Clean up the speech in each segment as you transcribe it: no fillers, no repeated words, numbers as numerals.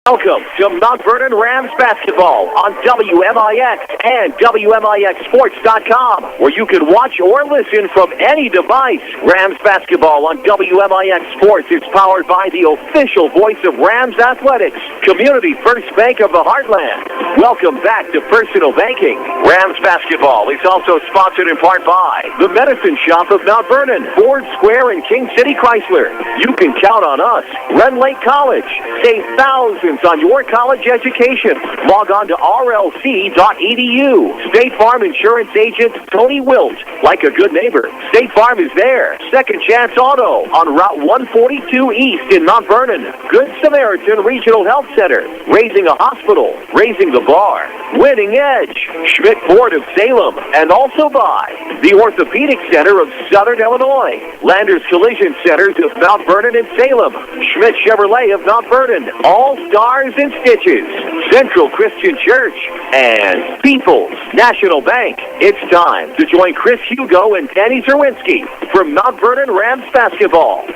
Welcome to Mount Vernon Rams basketball on WMIX and WMIXsports.com, where you can watch or listen from any device. Rams basketball on WMIX Sports is powered by the official voice of Rams Athletics, Community First Bank of the Heartland. Welcome back to Personal Banking. Rams basketball is also sponsored in part by the Medicine Shop of Mount Vernon, Ford Square, and King City Chrysler. You can count on us. Ren Lake College. Save thousands on your college education. Log on to rlc.edu. State Farm Insurance Agent Tony Wilt. Like a good neighbor, State Farm is there. Second Chance Auto on Route 142 East in Mount Vernon. Good Samaritan Regional Health Center. Raising a hospital. Raising the bar. Winning Edge. Schmidt Ford of Salem. And also by the Orthopedic Center of Southern Illinois. Landers Collision Centers of Mount Vernon and Salem. Schmidt Chevrolet of Mount Vernon. All Stars and Stitches, Central Christian Church, and People's National Bank. It's time to join Chris Hugo and Danny Czerwinski from Mount Vernon Rams basketball.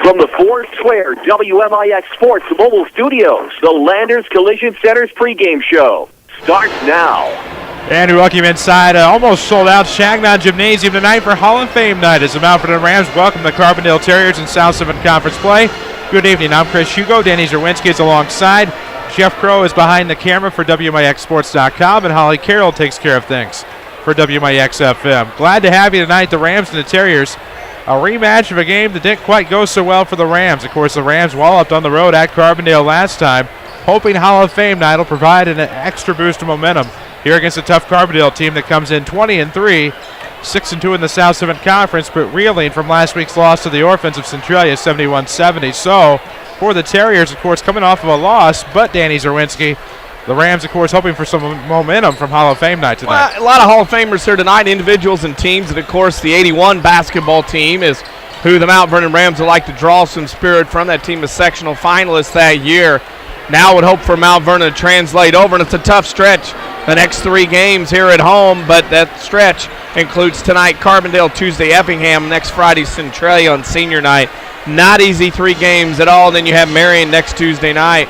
From the Ford Square WMIX Sports Mobile Studios, the Landers Collision Center's pregame show starts now. And we welcome you inside almost sold out Changon Gymnasium tonight for Hall of Fame night as the Mount Vernon Rams welcome the Carbondale Terriers in South 7 Conference play. Good evening, I'm Chris Hugo. Danny Czerwinski is alongside. Jeff Crow is behind the camera for WMIXsports.com, and Holly Carroll takes care of things for WMIX FM. Glad to have you tonight, the Rams and the Terriers. A rematch of a game that didn't quite go so well for the Rams. Of course, the Rams walloped on the road at Carbondale last time, hoping Hall of Fame night will provide an extra boost of momentum here against a tough Carbondale team that comes in 20-3. 6-2 in the South 7 Conference, but reeling from last week's loss to the Orphans of Centralia, 71-70. So, for the Terriers, of course, coming off of a loss, but Danny Czerwinski, the Rams, of course, hoping for some momentum from Hall of Fame night tonight. Well, a lot of Hall of Famers here tonight, individuals and teams, and, of course, the 81 basketball team is who the Mount Vernon Rams would like to draw some spirit from. That team is sectional finalists that year. Now would hope for Mount Vernon to translate over, and it's a tough stretch. The next 3 games here at home, but that stretch includes tonight Carbondale, Tuesday Effingham, next Friday Centralia on senior night. Not easy 3 games at all. Then you have Marion next Tuesday night.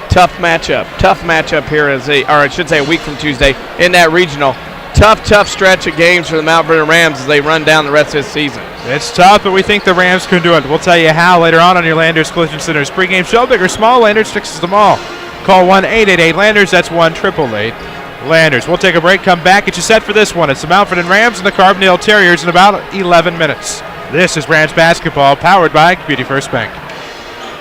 Tough matchup here a week from Tuesday in that regional. Tough stretch of games for the Mount Vernon Rams as they run down the rest of this season. It's tough, but we think the Rams can do it. We'll tell you how later on your Landers Collision Center's pregame show. Big or small, Landers fixes them all. Call 1-888-LANDERS. That's 1-888-LANDERS. We'll take a break, come back, get you set for this one. It's the Mount Vernon Rams and the Carbondale Terriers in about 11 minutes. This is Rams basketball, powered by Community First Bank.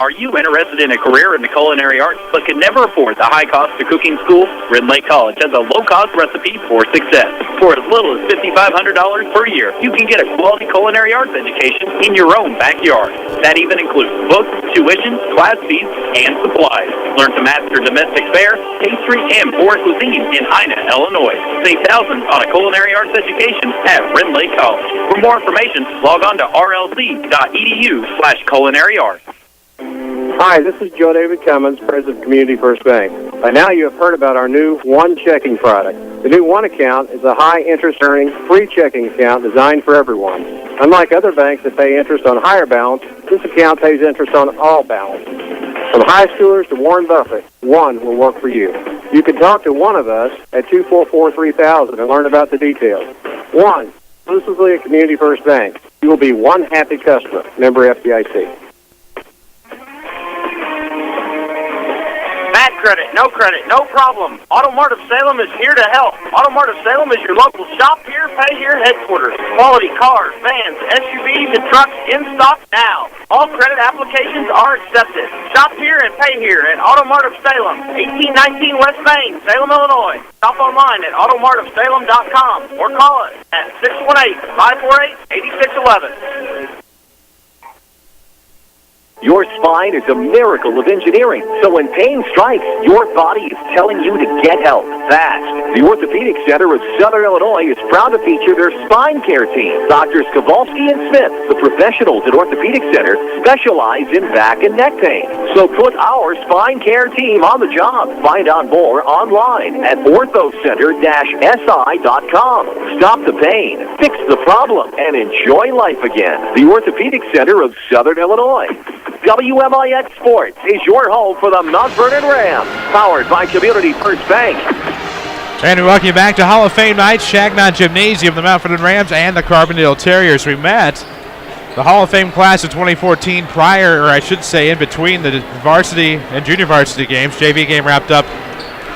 Are you interested in a career in the culinary arts but can never afford the high cost of cooking school? Red Lake College has a low-cost recipe for success. For as little as $5,500 per year, you can get a quality culinary arts education in your own backyard. That even includes books, tuition, class fees, and supplies. Learn to master domestic fare, pastry, and foreign cuisine in Ina, Illinois. Save thousands on a culinary arts education at Red Lake College. For more information, log on to rlc.edu/culinary arts. Hi, this is Joe David Cummins, President of Community First Bank. By now you have heard about our new One Checking product. The new One Account is a high-interest earning, free checking account designed for everyone. Unlike other banks that pay interest on higher balance, this account pays interest on all balance. From high schoolers to Warren Buffett, One will work for you. You can talk to one of us at 244-3000 and learn about the details. One, exclusively at Community First Bank. You will be one happy customer. Member FDIC. Bad credit, no problem. Auto Mart of Salem is here to help. Auto Mart of Salem is your local shop here, pay here headquarters. Quality cars, vans, SUVs, and trucks in stock now. All credit applications are accepted. Shop here and pay here at Auto Mart of Salem, 1819 West Main, Salem, Illinois. Shop online at automartofsalem.com or call us at 618-548-8611. Your spine is a miracle of engineering, so when pain strikes, your body is telling you to get help fast. The Orthopedic Center of Southern Illinois is proud to feature their spine care team. Doctors Kowalski and Smith, the professionals at Orthopedic Center, specialize in back and neck pain. So put our spine care team on the job. Find out more online at orthocenter-si.com. Stop the pain, fix the problem, and enjoy life again. The Orthopedic Center of Southern Illinois. WMIX Sports is your home for the Mount Vernon Rams, powered by Community First Bank. And we welcome you back to Hall of Fame night, Changon Gymnasium, the Mount Vernon Rams and the Carbondale Terriers. We met the Hall of Fame class of 2014 prior, or I should say in between the varsity and junior varsity games. JV game wrapped up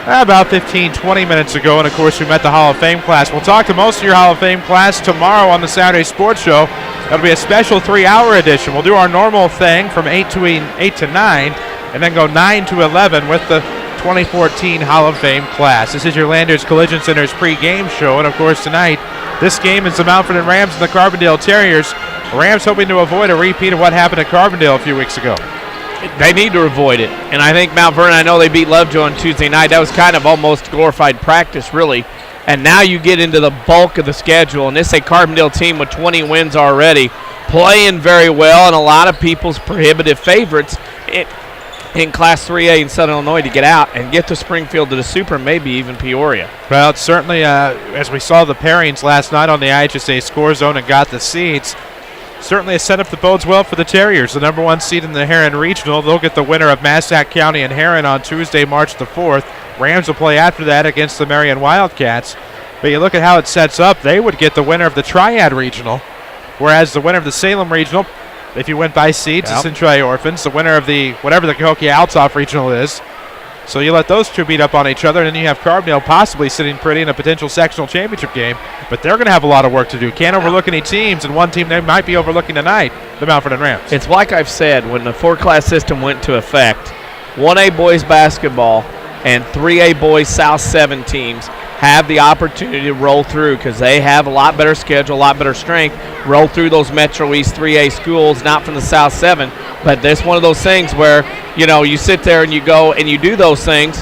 about 15-20 minutes ago, and of course we met the Hall of Fame class. We'll talk to most of your Hall of Fame class tomorrow on the Saturday Sports Show. That'll be a special 3-hour edition. We'll do our normal thing from 8 to 9, and then go 9 to 11 with the 2014 Hall of Fame class. This is your Landers Collision Center's pre-game show, and of course tonight, this game is the Mount Vernon Rams and the Carbondale Terriers. Rams hoping to avoid a repeat of what happened at Carbondale a few weeks ago. They need to avoid it, and I think Mount Vernon, I know they beat Lovejoy on Tuesday night. That was kind of almost glorified practice, really. And now you get into the bulk of the schedule, and this is a Carbondale team with 20 wins already, playing very well, and a lot of people's prohibitive favorites in Class 3A in Southern Illinois to get out and get to Springfield to the Super, maybe even Peoria. Well, it's certainly, as we saw the pairings last night on the IHSA score zone and got the seats, certainly a setup that bodes well for the Terriers. The number 1 seed in the Heron Regional. They'll get the winner of Massac County and Heron on Tuesday, March the 4th. Rams will play after that against the Marion Wildcats. But you look at how it sets up, they would get the winner of the Triad Regional, whereas the winner of the Salem Regional, if you went by seeds, the Centralia Orphans, the winner of the whatever the Cahokia Altoff Regional is. So you let those two beat up on each other, and then you have Carbondale possibly sitting pretty in a potential sectional championship game. But they're going to have a lot of work to do. Can't overlook any teams, and one team they might be overlooking tonight, the Mount Vernon Rams. It's like I've said, when the 4-class system went into effect, 1A boys basketball and 3A boys South 7 teams have the opportunity to roll through because they have a lot better schedule, a lot better strength, roll through those Metro East 3A schools, not from the South 7. But that's one of those things where, you know, you sit there and you go and you do those things.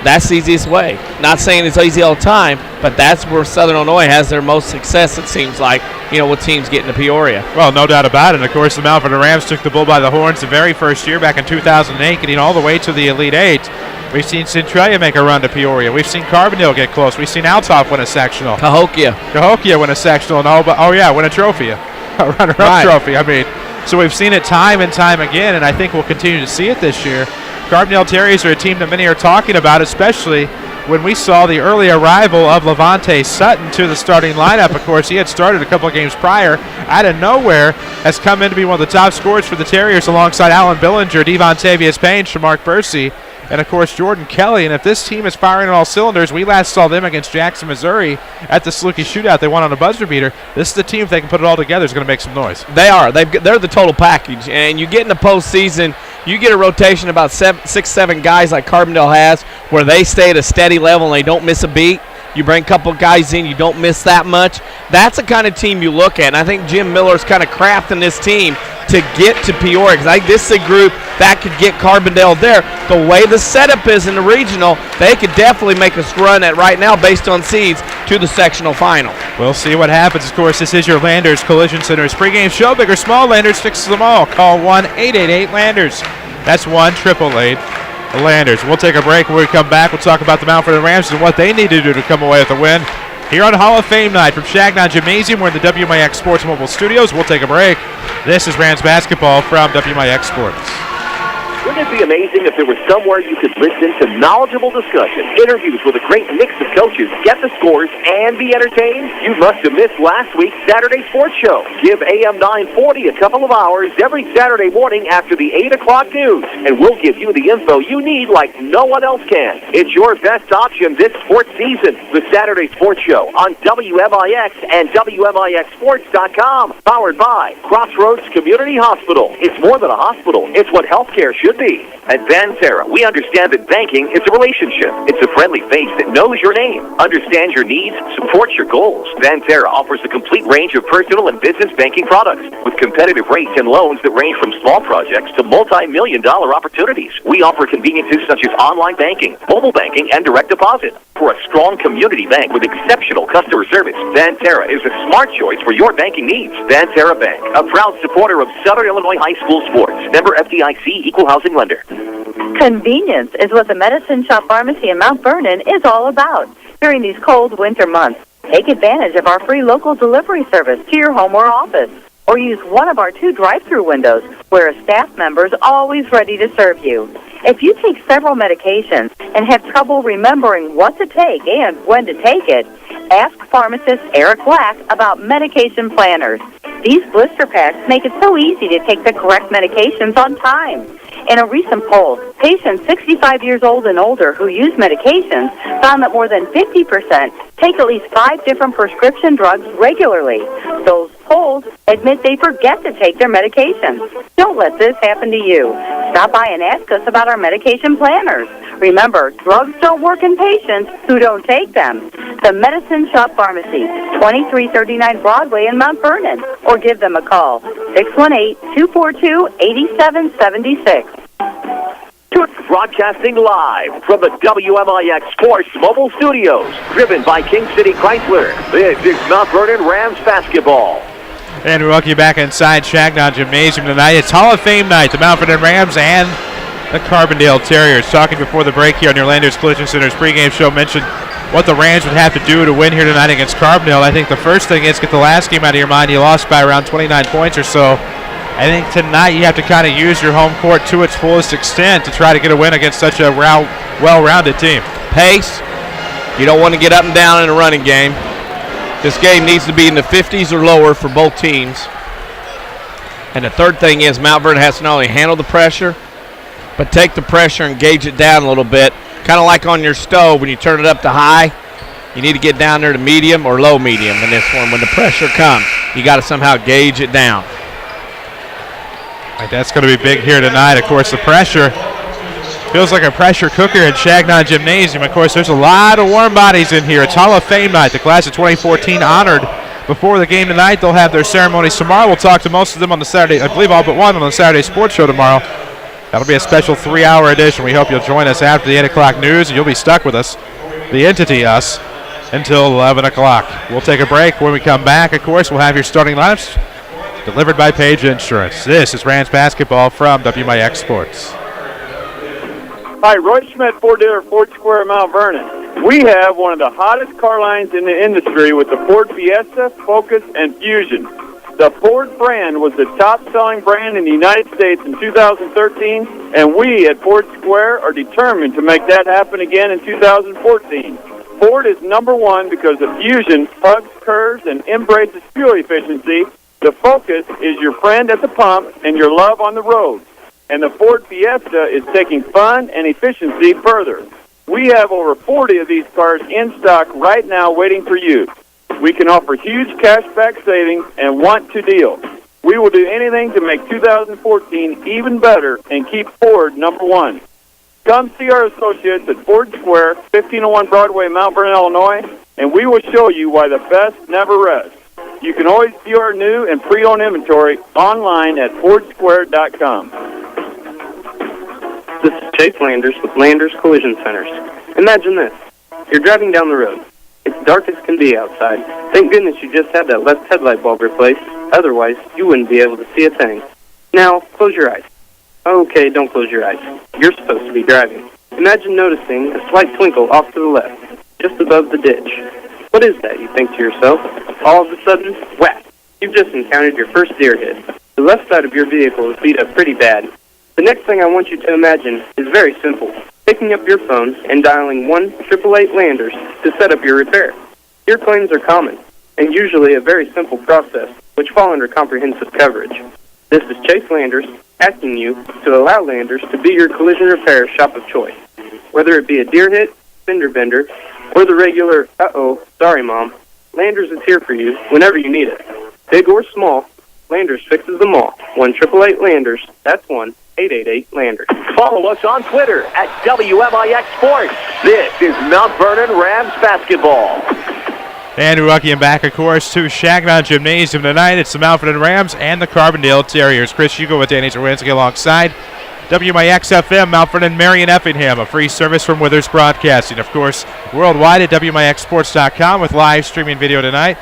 That's the easiest way. Not saying it's easy all the time, but that's where Southern Illinois has their most success, it seems like, you know, with teams getting to Peoria. Well, no doubt about it. Of course, the Mount Vernon Rams took the bull by the horns the very first year back in 2008, getting all the way to the Elite Eight. We've seen Centralia make a run to Peoria. We've seen Carbondale get close. We've seen Altoff win a sectional. Cahokia win a sectional. Win a trophy. A runner-up trophy. I mean, so we've seen it time and time again, and I think we'll continue to see it this year. Carbondale Terriers are a team that many are talking about, especially when we saw the early arrival of Levante Sutton to the starting lineup. Of course, he had started a couple of games prior. Out of nowhere, has come in to be one of the top scorers for the Terriers alongside Alan Billinger, Devontavius Payne, Shamark Bursey, and, of course, Jordan Kelly. And if this team is firing on all cylinders, we last saw them against Jackson, Missouri at the Saluki Shootout. They won on a buzzer beater. This is the team, if they can put it all together, is going to make some noise. They are. They're the total package. And you get in the postseason, you get a rotation of about 6-7 guys like Carbondale has where they stay at a steady level and they don't miss a beat. You bring a couple guys in, you don't miss that much. That's the kind of team you look at. And I think Jim Miller's kind of crafting this team to get to Peoria, because I think this is a group that could get Carbondale there. The way the setup is in the regional, they could definitely make us run at right now based on seeds to the sectional final. We'll see what happens. Of course, this is your Landers Collision Center's pregame show. Big or small, Landers fixes them all. Call 1-888-LANDERS. That's 1-888-LANDERS. We'll take a break. When we come back, we'll talk about the Mount Vernon Rams and what they need to do to come away with a win. Here on Hall of Fame night from Changon Gymnasium, we're in the WMIX Sports Mobile Studios. We'll take a break. This is Rams basketball from WMIX Sports. Wouldn't it be amazing if there was somewhere you could listen to knowledgeable discussion, interviews with a great mix of coaches, get the scores, and be entertained? You must have missed last week's Saturday Sports Show. Give AM 940 a couple of hours every Saturday morning after the 8 o'clock news, and we'll give you the info you need like no one else can. It's your best option this sports season. The Saturday Sports Show on WMIX and WMIXsports.com. Powered by Crossroads Community Hospital. It's more than a hospital. It's what healthcare should be. At Van Terra, we understand that banking is a relationship. It's a friendly face that knows your name, understands your needs, supports your goals. Van Terra offers a complete range of personal and business banking products with competitive rates and loans that range from small projects to multi-million-dollar opportunities. We offer conveniences such as online banking, mobile banking, and direct deposit. For a strong community bank with exceptional customer service, Van Terra is a smart choice for your banking needs. Van Terra Bank, a proud supporter of Southern Illinois high school sports. Member FDIC, equal housing lender. Convenience is what the Medicine Shop Pharmacy in Mount Vernon is all about. During these cold winter months, take advantage of our free local delivery service to your home or office. or use one of our 2 drive-through windows where a staff member is always ready to serve you. If you take several medications and have trouble remembering what to take and when to take it, ask pharmacist Eric Black about medication planners. These blister packs make it so easy to take the correct medications on time. In a recent poll, patients 65 years old and older who use medications found that more than 50% take at least 5 different prescription drugs regularly. Those polls admit they forget to take their medications. Don't let this happen to you. Stop by and ask us about our medication planners. Remember, drugs don't work in patients who don't take them. The Medicine Shop Pharmacy, 2339 Broadway in Mount Vernon, or give them a call, 618-242-8776. Broadcasting live from the WMIX Sports Mobile Studios, driven by King City Chrysler. This is Mount Vernon Rams basketball. And we welcome you back inside Changon Gymnasium tonight. It's Hall of Fame night. The Mount Vernon Rams and the Carbondale Terriers. Talking before the break here on your Landers Collision Center's pregame show, mentioned what the Rams would have to do to win here tonight against Carbondale. I think the first thing is get the last game out of your mind. You lost by around 29 points or so. I think tonight you have to kind of use your home court to its fullest extent to try to get a win against such a well-rounded team. Pace. You don't want to get up and down in a running game. This game needs to be in the 50s or lower for both teams. And the third thing is Mount Vernon has to not only handle the pressure, but take the pressure and gauge it down a little bit. Kind of like on your stove, when you turn it up to high, you need to get down there to medium or low medium in this one. When the pressure comes, you got to somehow gauge it down. That's going to be big here tonight. Of course, the pressure feels like a pressure cooker at Changon Gymnasium. Of course, there's a lot of warm bodies in here. It's Hall of Fame night. The class of 2014 honored before the game tonight. They'll have their ceremonies tomorrow. We'll talk to most of them on the Saturday, I believe all but one on the Saturday Sports Show tomorrow. That'll be a special 3-hour edition. We hope you'll join us after the 8 o'clock news, and you'll be stuck with us, the entity us, until 11 o'clock. We'll take a break. When we come back, of course, we'll have your starting lineups delivered by Page Insurance. This is Rams basketball from WMIX Sports. Hi, Roy Schmidt, Ford dealer, Ford Square, Mount Vernon. We have one of the hottest car lines in the industry with the Ford Fiesta, Focus, and Fusion. The Ford brand was the top-selling brand in the United States in 2013, and we at Ford Square are determined to make that happen again in 2014. Ford is number one because the Fusion hugs, curves, and embraces fuel efficiency. The Focus is your friend at the pump and your love on the road. And the Ford Fiesta is taking fun and efficiency further. We have over 40 of these cars in stock right now waiting for you. We can offer huge cashback savings and want to deal. We will do anything to make 2014 even better and keep Ford number one. Come see our associates at Ford Square, 1501 Broadway, Mount Vernon, Illinois, and we will show you why the best never rests. You can always view our new and pre-owned inventory online at FordSquare.com. This is Chase Landers with Landers Collision Centers. Imagine this. You're driving down the road. It's dark as can be outside. Thank goodness you just had that left headlight bulb replaced. Otherwise, you wouldn't be able to see a thing. Now, close your eyes. Okay, don't close your eyes. You're supposed to be driving. Imagine noticing a slight twinkle off to the left, just above the ditch. What is that, you think to yourself? All of a sudden, whack! You've just encountered your first deer hit. The left side of your vehicle is beat up pretty bad. The next thing I want you to imagine is very simple. Picking up your phone and dialing 1-888-LANDERS to set up your repair. Your claims are common, and usually a very simple process, which fall under comprehensive coverage. This is Chase Landers asking you to allow Landers to be your collision repair shop of choice. Whether it be a deer hit, fender bender, or the regular, uh-oh, sorry, Mom, Landers is here for you whenever you need it. Big or small, Landers fixes them all. 1-888-LANDERS. That's 1-888-LANDERS. Follow us on Twitter at WMIX Sports. This is Mount Vernon Rams basketball. And we welcome you back, of course, to Changon Gymnasium tonight. It's the Mount Vernon Rams and the Carbondale Terriers. Chris Hugo with Danny Czerwinski alongside WMIX FM, Mount Vernon, Marion, Effingham, a free service from Withers Broadcasting. Of course, worldwide at WMIXsports.com with live streaming video tonight.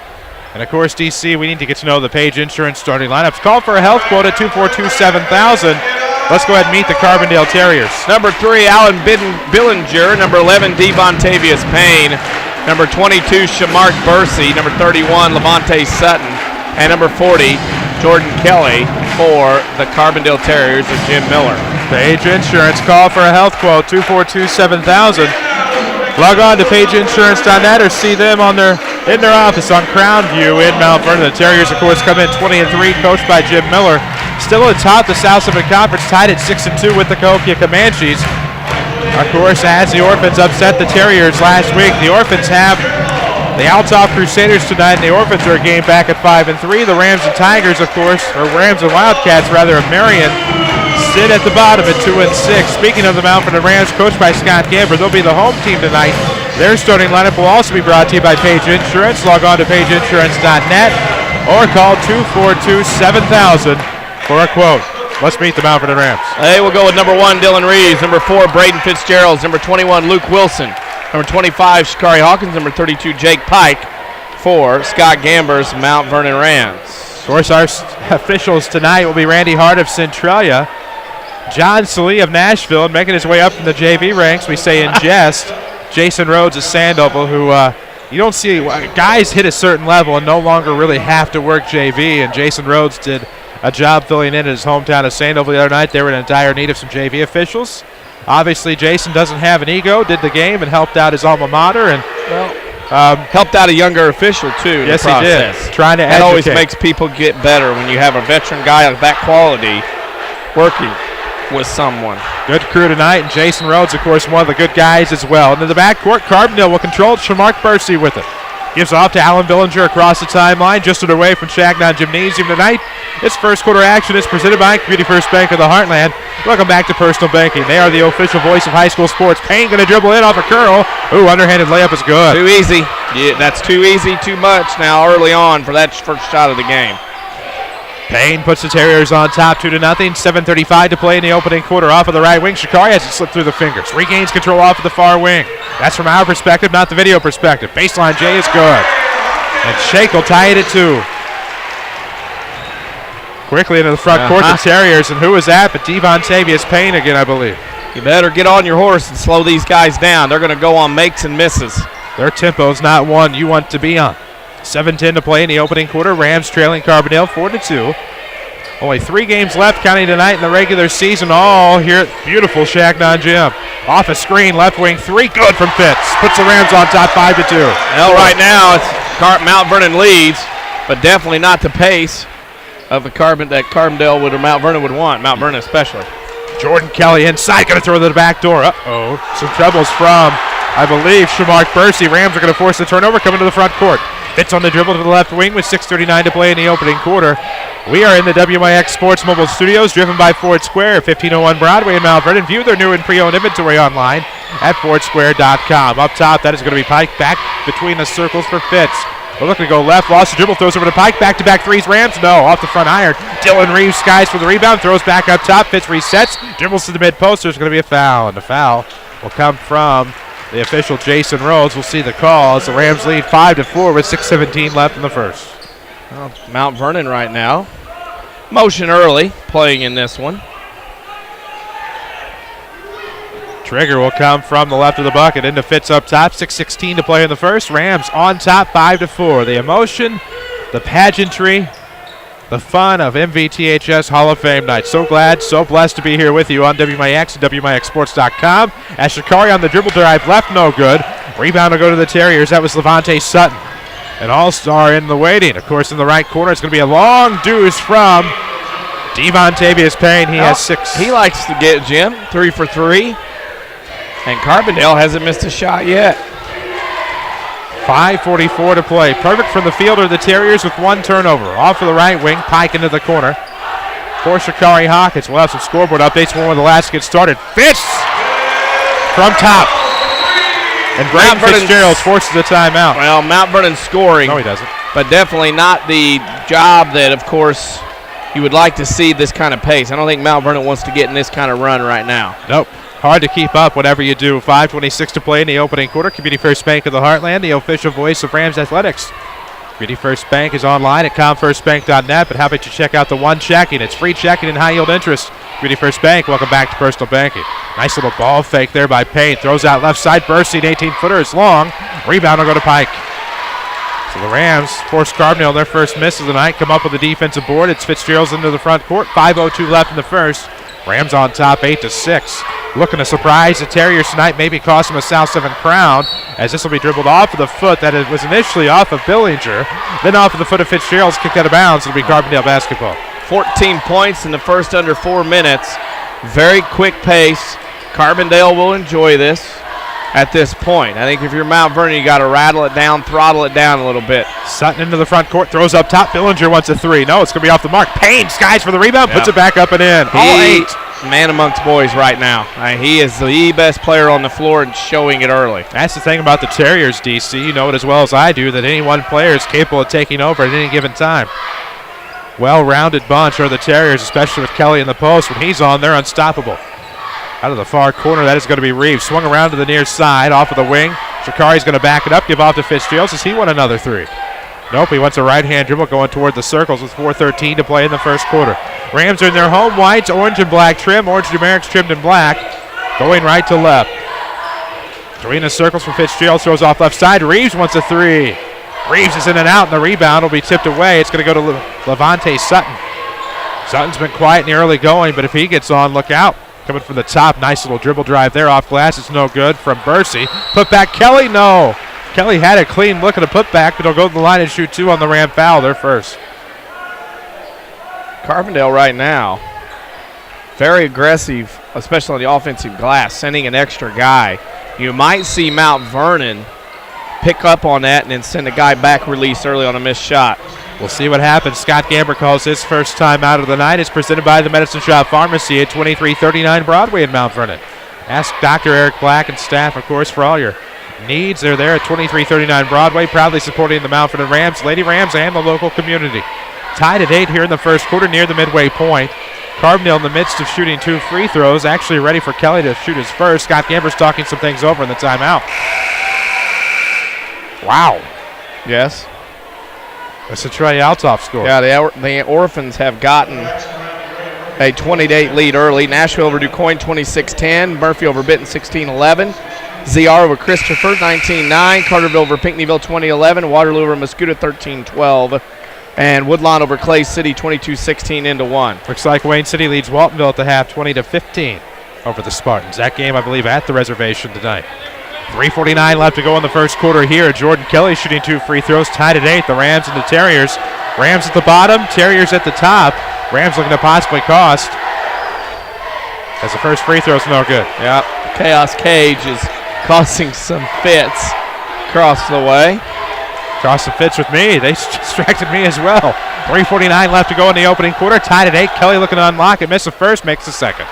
And, of course, DC, we need to get to know the Page Insurance starting lineups. Call for a health quote at 242-7000. Let's go ahead and meet the Carbondale Terriers. Number 3, Alan Billinger. Number 11, Devontavius Payne. Number 22, Shamark Bursey. Number 31, Levante Sutton. And number 40, Jordan Kelly for the Carbondale Terriers of Jim Miller. Page Insurance, call for a health quote, 242-7000. Log on to pageinsurance.net or see them in their office on Crown View in Mount Vernon. The Terriers, of course, come in 20-3, coached by Jim Miller. Still atop the South Summit Conference, tied at 6-2 with the Cahokia Comanches. Of course, as the Orphans upset the Terriers last week, the Orphans have the Althoff Crusaders tonight, and the Orphans are a game back at 5-3. The Rams and Tigers, of course, or Rams and Wildcats, rather, of Marion, sit at the bottom at 2-6. Speaking of the Mount Vernon Rams, coached by Scott Gamber, they'll be the home team tonight. Their starting lineup will also be brought to you by Page Insurance. Log on to pageinsurance.net or call 242-7000 for a quote. Let's meet the Mount Vernon Rams. They will go with number 1, Dylan Reeves, number 4, Braden Fitzgerald, number 21, Luke Wilson, number 25, Shakari Hawkins, number 32, Jake Pike for Scott Gamber's Mount Vernon Rams. Of course, our officials tonight will be Randy Hart of Centralia, John Salee of Nashville, and making his way up from the JV ranks, we say in jest, Jason Rhodes of Sandoval, who you don't see guys hit a certain level and no longer really have to work JV, and Jason Rhodes did a job filling in his hometown of Sandoval the other night. They were in dire need of some JV officials. Obviously, Jason doesn't have an ego, did the game and helped out his alma mater, and helped out a younger official, too, in yes, the process. He did. Trying to that educate. always makes people get better when you have a veteran guy of that quality working with someone. Good crew tonight, and Jason Rhodes, of course, one of the good guys as well. Into the backcourt, Carbondale will control it. Shamark Bursey with it. Gives off to Alan Billinger across the timeline, just away from Changon Gymnasium tonight. This first quarter action is presented by Community First Bank of the Heartland. Welcome back to Personal Banking. They are the official voice of high school sports. Payne going to dribble in off a curl. Ooh, underhanded layup is good. Too easy. Yeah, that's too easy, too much now early on for that first shot of the game. Payne puts the Terriers on top 2-0. 7:35 to play in the opening quarter. Off of the right wing, Shakari has it slip through the fingers. Regains control off of the far wing. That's from our perspective, not the video perspective. Baseline J is good. And Shake will tie it at 2. Quickly into the front court, the Terriers. And who is that but Devontavius Payne again, I believe. You better get on your horse and slow these guys down. They're going to go on makes and misses. Their tempo is not one you want to be on. 7:10 to play in the opening quarter. Rams trailing Carbondale 4-2. Only 3 games left counting tonight in the regular season. All here at beautiful Changon Gym. Off a screen, left wing 3, good from Fitz. Puts the Rams on top 5-2. Well, right now it's Mount Vernon leads, but definitely not the pace of the that Carbondale or Mount Vernon would want. Mount Vernon especially. Jordan Kelly inside, going to throw to the back door. Uh-oh. Some troubles from, I believe, Shamark Bursey. Rams are going to force the turnover, coming to the front court. Fitz on the dribble to the left wing with 6:39 to play in the opening quarter. We are in the WMIX Sports Mobile Studios, driven by Ford Square, 1501 Broadway in Mount Vernon. View their new and pre-owned inventory online at fordsquare.com. Up top, that is going to be Pike back between the circles for Fitz. We're looking to go left, lost the dribble, throws over to Pike, back-to-back threes, Rams, no, off the front iron. Dylan Reeves skies for the rebound, throws back up top, Fitz resets, dribbles to the mid-post, there's going to be a foul, and the foul will come from the official Jason Rhodes. We'll see the call as the Rams lead 5-4 with 6:17 left in the first. Well, Mount Vernon right now. Motion early, playing in this one. Trigger will come from the left of the bucket into Fitz up top. 6:16 to play in the first. Rams on top 5-4. The emotion, the pageantry, the fun of MVTHS Hall of Fame night. So glad, so blessed to be here with you on WMIX and WMIXsports.com. As Shakari on the dribble drive left, no good. Rebound will go to the Terriers. That was Levante Sutton. An all-star in the waiting. Of course, in the right corner, it's going to be a long deuce from Devontavius Payne. He has 6. He likes to get Jim 3 for 3. And Carbondale hasn't missed a shot yet. 5:44 to play. Perfect from the field are the Terriers with 1 turnover. Off of the right wing, Pike into the corner. For Shakari Hawkins, we'll have some scoreboard updates when the last gets started. Fitz from top. And Braden Fitzgerald forces a timeout. Well, Mount Vernon's scoring. No, he doesn't. But definitely not the job that, of course, you would like to see this kind of pace. I don't think Mount Vernon wants to get in this kind of run right now. Nope. Hard to keep up whatever you do. 5:26 to play in the opening quarter. Community First Bank of the Heartland, the official voice of Rams Athletics. Community First Bank is online at comfirstbank.net, but how about you check out the One Checking? It's free checking and high yield interest. Community First Bank, welcome back to Personal Banking. Nice little ball fake there by Payne. Throws out left side, bursting 18-footer is long. Rebound will go to Pike. So the Rams force Carbondale their first miss of the night, come up with a defensive board. It's Fitzgerald's into the front court. 5:02 left in the first. Rams on top 8-6. Looking to surprise the Terriers tonight, maybe cost them a South 7 crown, as this will be dribbled off of the foot that it was initially off of Billinger, then off of the foot of Fitzgerald's, kicked out of bounds. It'll be Carbondale basketball. 14 points in the first under 4 minutes. Very quick pace. Carbondale will enjoy this at this point. I think if you're Mount Vernon, you got to rattle it down, throttle it down a little bit. Sutton into the front court, throws up top. Billinger wants a three. No, it's going to be off the mark. Payne skies for the rebound, puts it back up and in. All 8. Man amongst boys right now. He is the best player on the floor and showing it early. That's the thing about the Terriers, DC. You know it as well as I do, that any one player is capable of taking over at any given time. Well-rounded bunch are the Terriers, especially with Kelly in the post. When he's on, they're unstoppable. Out of the far corner, that is going to be Reeves. Swung around to the near side, off of the wing. Shikari's going to back it up, give off to Fitzgerald. Does he want another three? Nope, he wants a right-hand dribble going toward the circles with 4:13 to play in the first quarter. Rams are in their home whites, orange and black trim. Orange numerics trimmed in black. Going right to left. Between the circles for Fitzgerald, throws off left side. Reeves wants a three. Reeves is in and out, and the rebound will be tipped away. It's going to go to Levante Sutton. Sutton's been quiet in the early going, but if he gets on, look out. Coming from the top, nice little dribble drive there off glass. It's no good from Bursey. Put back Kelly, no. Kelly had a clean look at a putback, but he'll go to the line and shoot two on the Ram foul. They're first. Carbondale right now, very aggressive, especially on the offensive glass, sending an extra guy. You might see Mount Vernon pick up on that and then send a guy back release early on a missed shot. We'll see what happens. Scott Gamber calls his first time out of the night. It's presented by the Medicine Shop Pharmacy at 2339 Broadway in Mount Vernon. Ask Dr. Eric Black and staff, of course, for all your needs. They're there at 2339 Broadway, proudly supporting the Mount Vernon Rams, Lady Rams, and the local community. Tied at 8 here in the first quarter near the midway point. Carbondale in the midst of shooting 2 free throws, actually ready for Kelly to shoot his first. Scott Gamber's talking some things over in the timeout. Wow. Yes. That's a Trey Altoff score. Yeah, the Orphans have gotten a 20-8 lead early. Nashville over DuQuoin 26-10. Murphy over Benton 16-11. ZR over Christopher 19-9. Carterville over Pinckneyville 20-11. Waterloo over Muscuda 13-12. And Woodlawn over Clay City 22-16 into 1. Looks like Wayne City leads Waltonville at the half 20-15 over the Spartans. That game, I believe, at the reservation tonight. 3:49 left to go in the first quarter here. Jordan Kelly shooting 2 free throws, tied at 8. The Rams and the Terriers. Rams at the bottom, Terriers at the top. Rams looking to possibly cost, as the first free throw's no good. Yeah, Chaos Cage is causing some fits across the way. Cross some fits with me. They distracted me as well. 3:49 left to go in the opening quarter. Tied at 8. Kelly looking to unlock it. Miss the first, makes the second.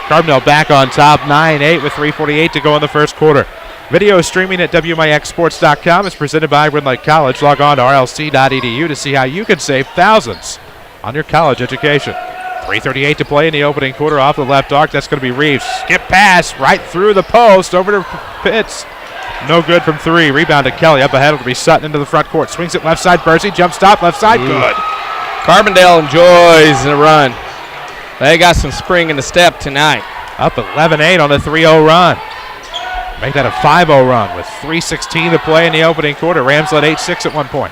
Carbondale back on top, 9-8 with 3:48 to go in the first quarter. Video streaming at WMIXsports.com is presented by Woodland Lake College. Log on to rlc.edu to see how you can save thousands on your college education. 3:38 to play in the opening quarter off the left arc. That's going to be Reeves. Skip pass right through the post over to Pitts. No good from 3. Rebound to Kelly. Up ahead, it'll be Sutton into the front court. Swings it left side. Bursey, jump stop, left side. Good. Carbondale enjoys the run. They got some spring in the step tonight. Up 11-8 on a 3-0 run. Make that a 5-0 run with 3:16 to play in the opening quarter. Rams led 8-6 at one point.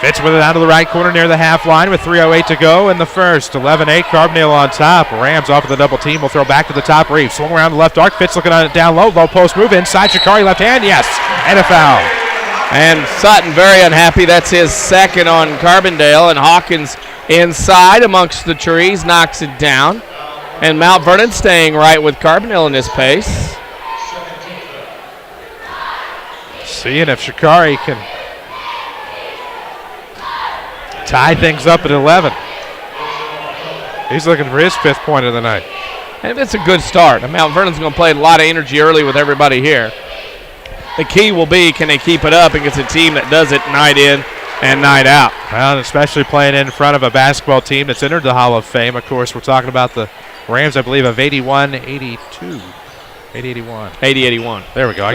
Fitz with it out of the right corner near the half line with 3:08 to go in the first. 11-8, Carbondale on top. Rams off of the double team will throw back to the top. Reeves swung around the left arc. Fitz looking on it down low. Low post move inside. Shikari left hand. Yes. And a foul. And Sutton very unhappy. That's his second on Carbondale. And Hawkins inside amongst the trees knocks it down. And Mount Vernon staying right with Carbondale in this pace. Seeing if Shikari can tie things up at 11. He's looking for his 5th point of the night. And it's a good start. And Mount Vernon's going to play a lot of energy early with everybody here. The key will be, can they keep it up against a team that does it night in and night out? Well, especially playing in front of a basketball team that's entered the Hall of Fame. Of course, we're talking about the Rams, I believe, of 81-82. 80-81. 80-81. There we go. I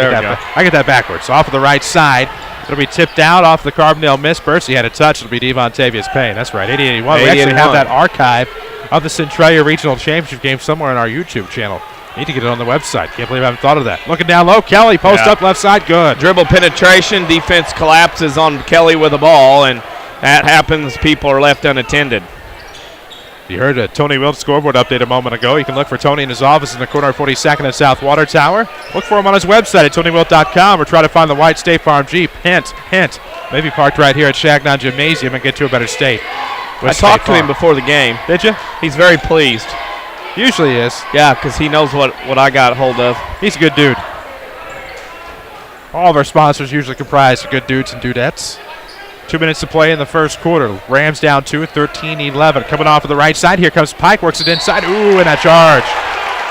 get that backwards. So off of the right side. It'll be tipped out off the Carbondale miss. Bursey had a touch. It'll be Devontavious Payne. That's right, 80-81. We actually have that archive of the Centralia Regional Championship game somewhere on our YouTube channel. Need to get it on the website. Can't believe I haven't thought of that. Looking down low, Kelly, post up left side, good. Dribble penetration, defense collapses on Kelly with the ball, and that happens. People are left unattended. You heard a Tony Wilt scoreboard update a moment ago. You can look for Tony in his office in the corner of 42nd and South Water Tower. Look for him on his website at TonyWilt.com or try to find the white State Farm Jeep. Hint, maybe parked right here at Changon Gymnasium and get to a better state. I talked to him before the game. Did you? He's very pleased. Usually he is. Yeah, because he knows what I got hold of. He's a good dude. All of our sponsors usually comprise of good dudes and dudettes. 2 minutes to play in the first quarter. Rams down 2 at 13-11. Coming off of the right side. Here comes Pike. Works it inside. Ooh, and a charge.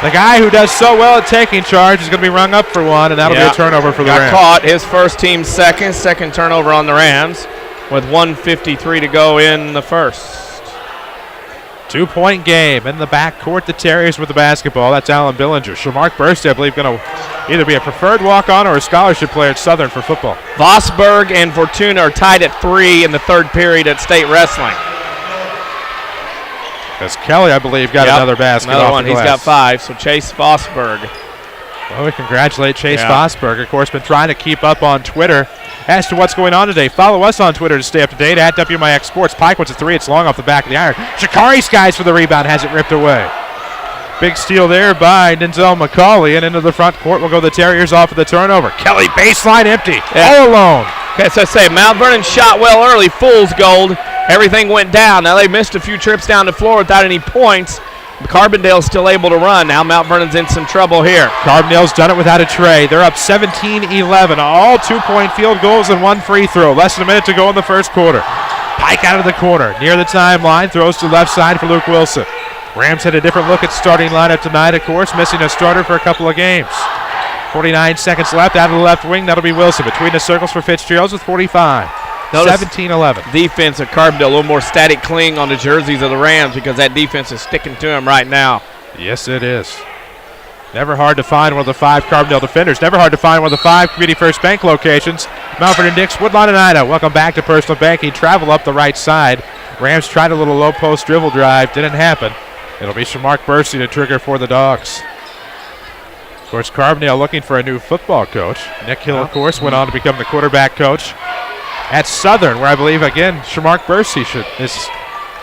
The guy who does so well at taking charge is going to be rung up for one, and that'll be a turnover for the Rams. Got caught. His first team second turnover on the Rams with 1:53 to go in the first. 2-point game in the backcourt. The Terriers with the basketball. That's Alan Billinger. Shamark Bursty, I believe, going to either be a preferred walk-on or a scholarship player at Southern for football. Vosberg and Fortuna are tied at 3 in the third period at State Wrestling. As Kelly, I believe, got another basket another off one. the glass. He's got 5, so Chase Vosberg. Well, we congratulate Chase Vosberg. Of course, been trying to keep up on Twitter as to what's going on today. Follow us on Twitter to stay up to date at WMIX Sports. Pike wants a 3. It's long off the back of the iron. Shakari skies for the rebound. Has it ripped away. Big steal there by Denzel McCauley. And into the front court will go the Terriers off of the turnover. Kelly baseline empty. All alone. Okay, so I say Mount Vernon shot well early. Fool's gold. Everything went down. Now they missed a few trips down the floor without any points. Carbondale's still able to run. Now Mount Vernon's in some trouble here. Carbondale's done it without a tray. They're up 17-11. All 2-point field goals and 1 free throw. Less than a minute to go in the first quarter. Pike out of the corner. Near the timeline. Throws to the left side for Luke Wilson. Rams had a different look at starting lineup tonight, of course, missing a starter for a couple of games. 49 seconds left out of the left wing. That'll be Wilson. Between the circles for Fitzgerald with 45. 17-11. Defense of Carbondale, a little more static cling on the jerseys of the Rams because that defense is sticking to him right now. Yes, it is. Never hard to find one of the 5 Carbondale defenders. Never hard to find one of the 5 Community First Bank locations. Mountford and Dix, Woodlawn and Ida. Welcome back to Personal Banking. Travel up the right side. Rams tried a little low post dribble drive. Didn't happen. It'll be Shamark Bursey to trigger for the Dogs. Of course, Carbondale looking for a new football coach. Nick Hill, of course, went on to become the quarterback coach at Southern, where I believe, again, Shamark Bursey is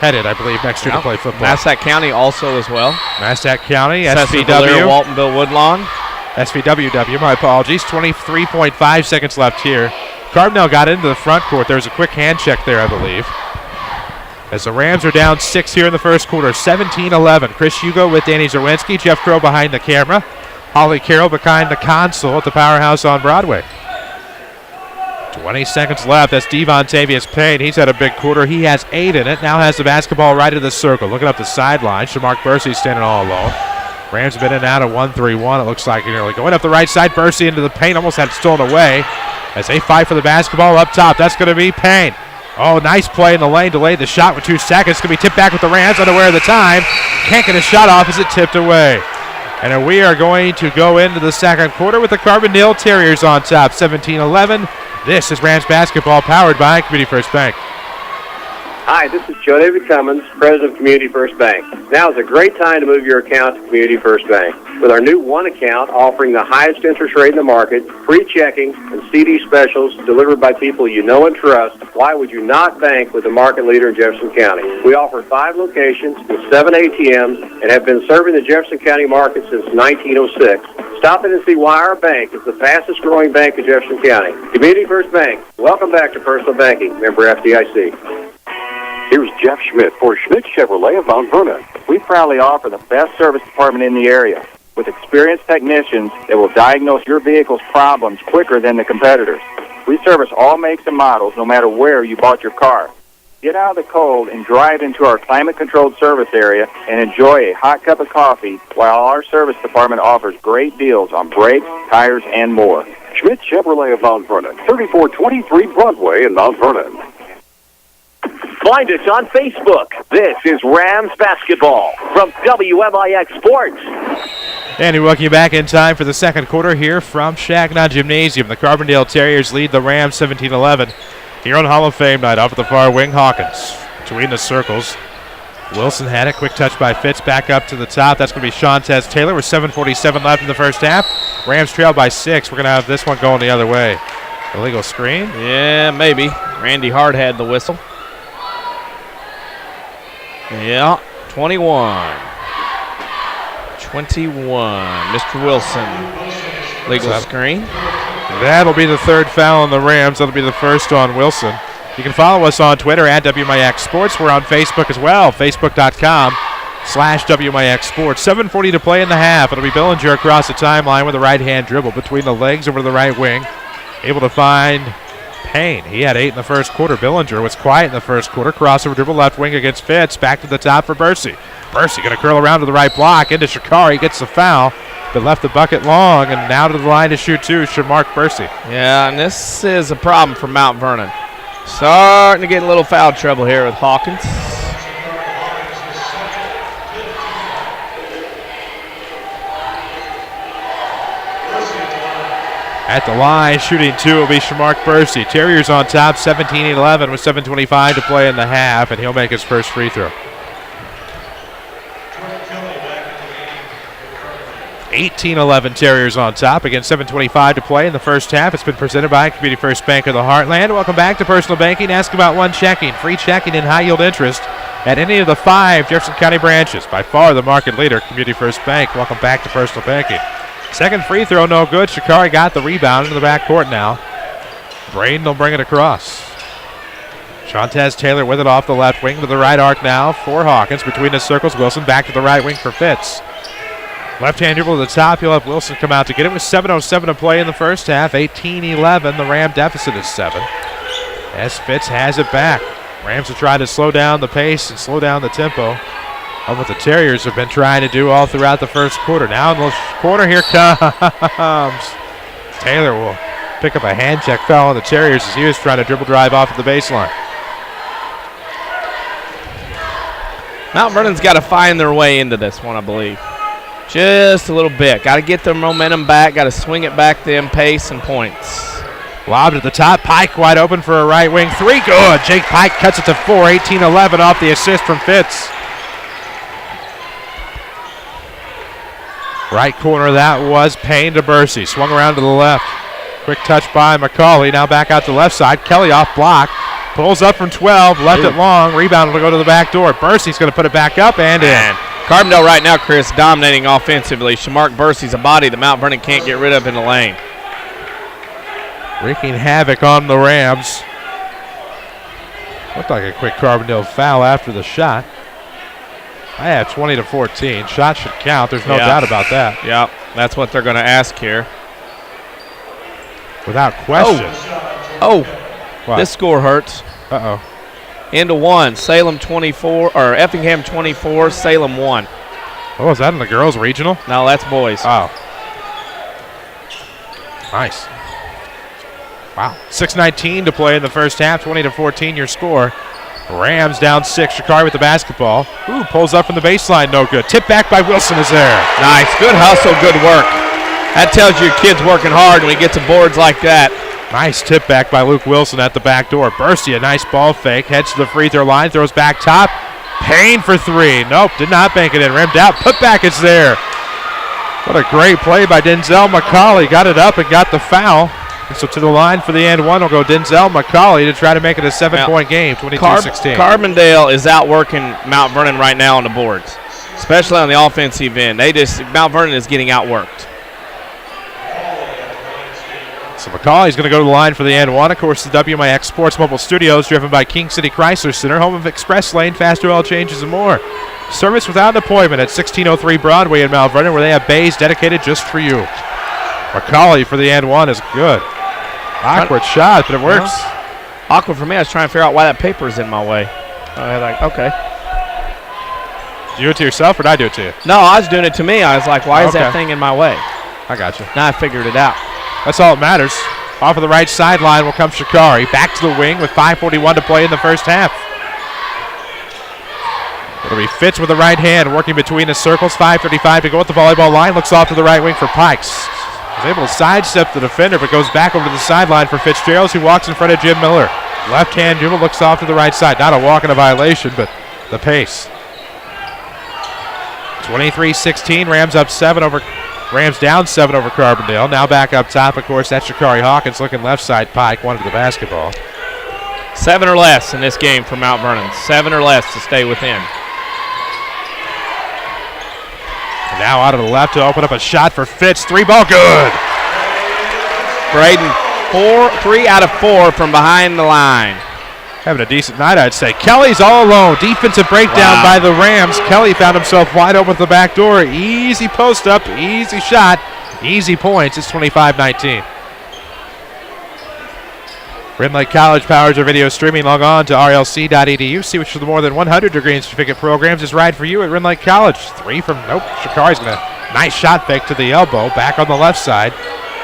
headed, I believe, next year to play football. Massac County also as well. Massac County, SVW. Waltonville, Woodlawn. SVWW, my apologies. 23.5 seconds left here. Carbondale got into the front court. There was a quick hand check there, I believe. As the Rams are down 6 here in the first quarter, 17-11. Chris Hugo with Danny Czerwinski. Jeff Crow behind the camera. Holly Carroll behind the console at the Powerhouse on Broadway. 20 seconds left. That's Devontavius Payne. He's had a big quarter. He has 8 in it. Now has the basketball right of the circle. Looking up the sideline. Shamark Bursey standing all alone. Rams have been in and out of 1-3-1. It looks like nearly going up the right side. Bursey into the paint. Almost had it stolen away as they fight for the basketball up top. That's going to be Payne. Oh, nice play in the lane. Delayed the shot with 2 seconds. Going to be tipped back with the Rams. Unaware of the time. Can't get a shot off as it tipped away. And then we are going to go into the second quarter with the Carbondale Terriers on top, 17-11. This is Rams basketball powered by Community First Bank. Hi, this is Joe David Cummins, President of Community First Bank. Now is a great time to move your account to Community First Bank. With our new One Account offering the highest interest rate in the market, free checking, and CD specials delivered by people you know and trust, why would you not bank with the market leader in Jefferson County? We offer 5 locations with 7 ATMs and have been serving the Jefferson County market since 1906. Stop in and see why our bank is the fastest growing bank in Jefferson County. Community First Bank. Welcome back to Personal Banking. Member FDIC. Here's Jeff Schmidt for Schmidt Chevrolet of Mount Vernon. We proudly offer the best service department in the area with experienced technicians that will diagnose your vehicle's problems quicker than the competitors. We service all makes and models no matter where you bought your car. Get out of the cold and drive into our climate-controlled service area and enjoy a hot cup of coffee while our service department offers great deals on brakes, tires, and more. Schmidt Chevrolet of Mount Vernon, 3423 Broadway in Mount Vernon. Find us on Facebook. This is Rams Basketball from WMIX Sports. And we welcome you back in time for the second quarter here from Changon Gymnasium. The Carbondale Terriers lead the Rams 17-11 here on Hall of Fame night. Off at the far wing, Hawkins. Between the circles Wilson had it. Quick touch by Fitz. Back up to the top. That's going to be Shantez Taylor with 7:47 left in the first half. Rams trail by 6. We're going to have this one going the other way. Illegal screen? Yeah, maybe. Randy Hart had the whistle. Yeah, 21. 21. Mr. Wilson. Legal screen. That'll be the third foul on the Rams. That'll be the first on Wilson. You can follow us on Twitter at WMIX Sports. We're on Facebook as well, facebook.com/WMIX Sports. 7:40 to play in the half. It'll be Billinger across the timeline with a right-hand dribble between the legs over to the right wing. Able to find Payne. He had 8 in the first quarter. Billinger was quiet in the first quarter. Crossover dribble left wing against Fitz. Back to the top for Bursey. Bursey going to curl around to the right block. Into Shikari. Gets the foul, but left the bucket long. And now to the line to shoot two, Shamark Bursey. Yeah, and this is a problem for Mount Vernon. Starting to get a little foul trouble here with Hawkins. At the line, shooting two will be Shamark Bursey. Terriers on top, 17-11 with 7:25 to play in the half, and he'll make his first free throw. 18-11 Terriers on top. Again, 7:25 to play in the first half. It's been presented by Community First Bank of the Heartland. Welcome back to Personal Banking. Ask about one checking. Free checking and high yield interest at any of the 5 Jefferson County branches. By far the market leader, Community First Bank. Welcome back to Personal Banking. Second free throw, no good. Shikari got the rebound into the backcourt now. Braden will bring it across. Shantez Taylor with it off the left wing to the right arc now for Hawkins. Between the circles, Wilson back to the right wing for Fitz. Left-hand dribble to the top. You'll have Wilson come out to get it with 7:07 to play in the first half. 18-11. The Ram deficit is 7. As Fitz has it back. Rams are trying to slow down the pace and slow down the tempo of what the Terriers have been trying to do all throughout the first quarter. Now in the corner, here comes Taylor. Will pick up a hand check foul on the Terriers as he was trying to dribble drive off of the baseline. Mount Vernon's got to find their way into this one, I believe. Just a little bit. Got to get their momentum back. Got to swing it back to them, pace and points. Lobbed at the top. Pike wide open for a right wing three. Good. Jake Pike cuts it to 4. 18-11 off the assist from Fitz. Right corner, that was Payne to Bursey. Swung around to the left. Quick touch by McCauley. Now back out to the left side. Kelly off block. Pulls up from 12. Left it long. Rebound will go to the back door. Bursey's going to put it back up and in. Carbondale right now, Chris, dominating offensively. Shamark Bursey's a body that Mount Vernon can't get rid of in the lane. Wreaking havoc on the Rams. Looked like a quick Carbondale foul after the shot. I have 20-14. Shot should count. There's no doubt about that. Yeah, that's what they're going to ask here. Without question. Oh, this score hurts. Uh-oh. Into 1. Salem 24, or Effingham 24, Salem 1. Oh, is that in the girls' regional? No, that's boys. Oh. Nice. Wow. 6:19 to play in the first half. 20-14 your score. Rams down 6. Shikari with the basketball. Ooh, pulls up from the baseline. No good. Tip back by Wilson is there. Nice. Good hustle, good work. That tells you your kid's working hard when he gets to boards like that. Nice tip back by Luke Wilson at the back door. Bursey, a nice ball fake. Heads to the free throw line. Throws back top. Payne for 3. Nope, did not bank it in. Rimmed out. Put back is there. What a great play by Denzel McCauley. Got it up and got the foul. And so to the line for the end one will go Denzel McCauley to try to make it a 7-point game, 22-16. Carbondale is outworking Mount Vernon right now on the boards, especially on the offensive end. Mount Vernon is getting outworked. So McCauley's going to go to the line for the end one. Of course, the WMIX Sports Mobile Studios driven by King City Chrysler Center, home of Express Lane, fast oil changes, and more. Service without an appointment at 1603 Broadway in Mount Vernon, where they have bays dedicated just for you. McCauley for the end one is good. Awkward shot, but it works. Awkward for me. I was trying to figure out why that paper is in my way. Okay. Do you do it to yourself, or did I do it to you? No, I was doing it to me. I was like, why is that thing in my way? I got you. Now I figured it out. That's all that matters. Off of the right sideline will come Shikari. Back to the wing with 5:41 to play in the first half. It'll be Fitz with the right hand, working between the circles. 5:35 to go at the volleyball line. Looks off to the right wing for Pikes. Was able to sidestep the defender, but goes back over to the sideline for Fitzgerald, who walks in front of Jim Miller. Left hand dribble, looks off to the right side. Not a walk and a violation, but the pace. 23-16. Rams down 7 over Carbondale. Now back up top, of course, that's Shakari Hawkins looking left side. Pike wanted the basketball. 7 or less in this game for Mount Vernon. 7 or less to stay within. And now out of the left to open up a shot for Fitz. 3-ball, good. Braden, 3 out of 4 from behind the line. Having a decent night, I'd say. Kelly's all alone. Defensive breakdown by the Rams. Kelly found himself wide open at the back door. Easy post up, easy shot, easy points. It's 25-19. Red Lake College powers our video streaming. Log on to rlc.edu. See which of the more than 100 degree and certificate programs is right for you at Red Lake College. 3 from, nope, Shakari's going to, nice shot fake to the elbow. Back on the left side.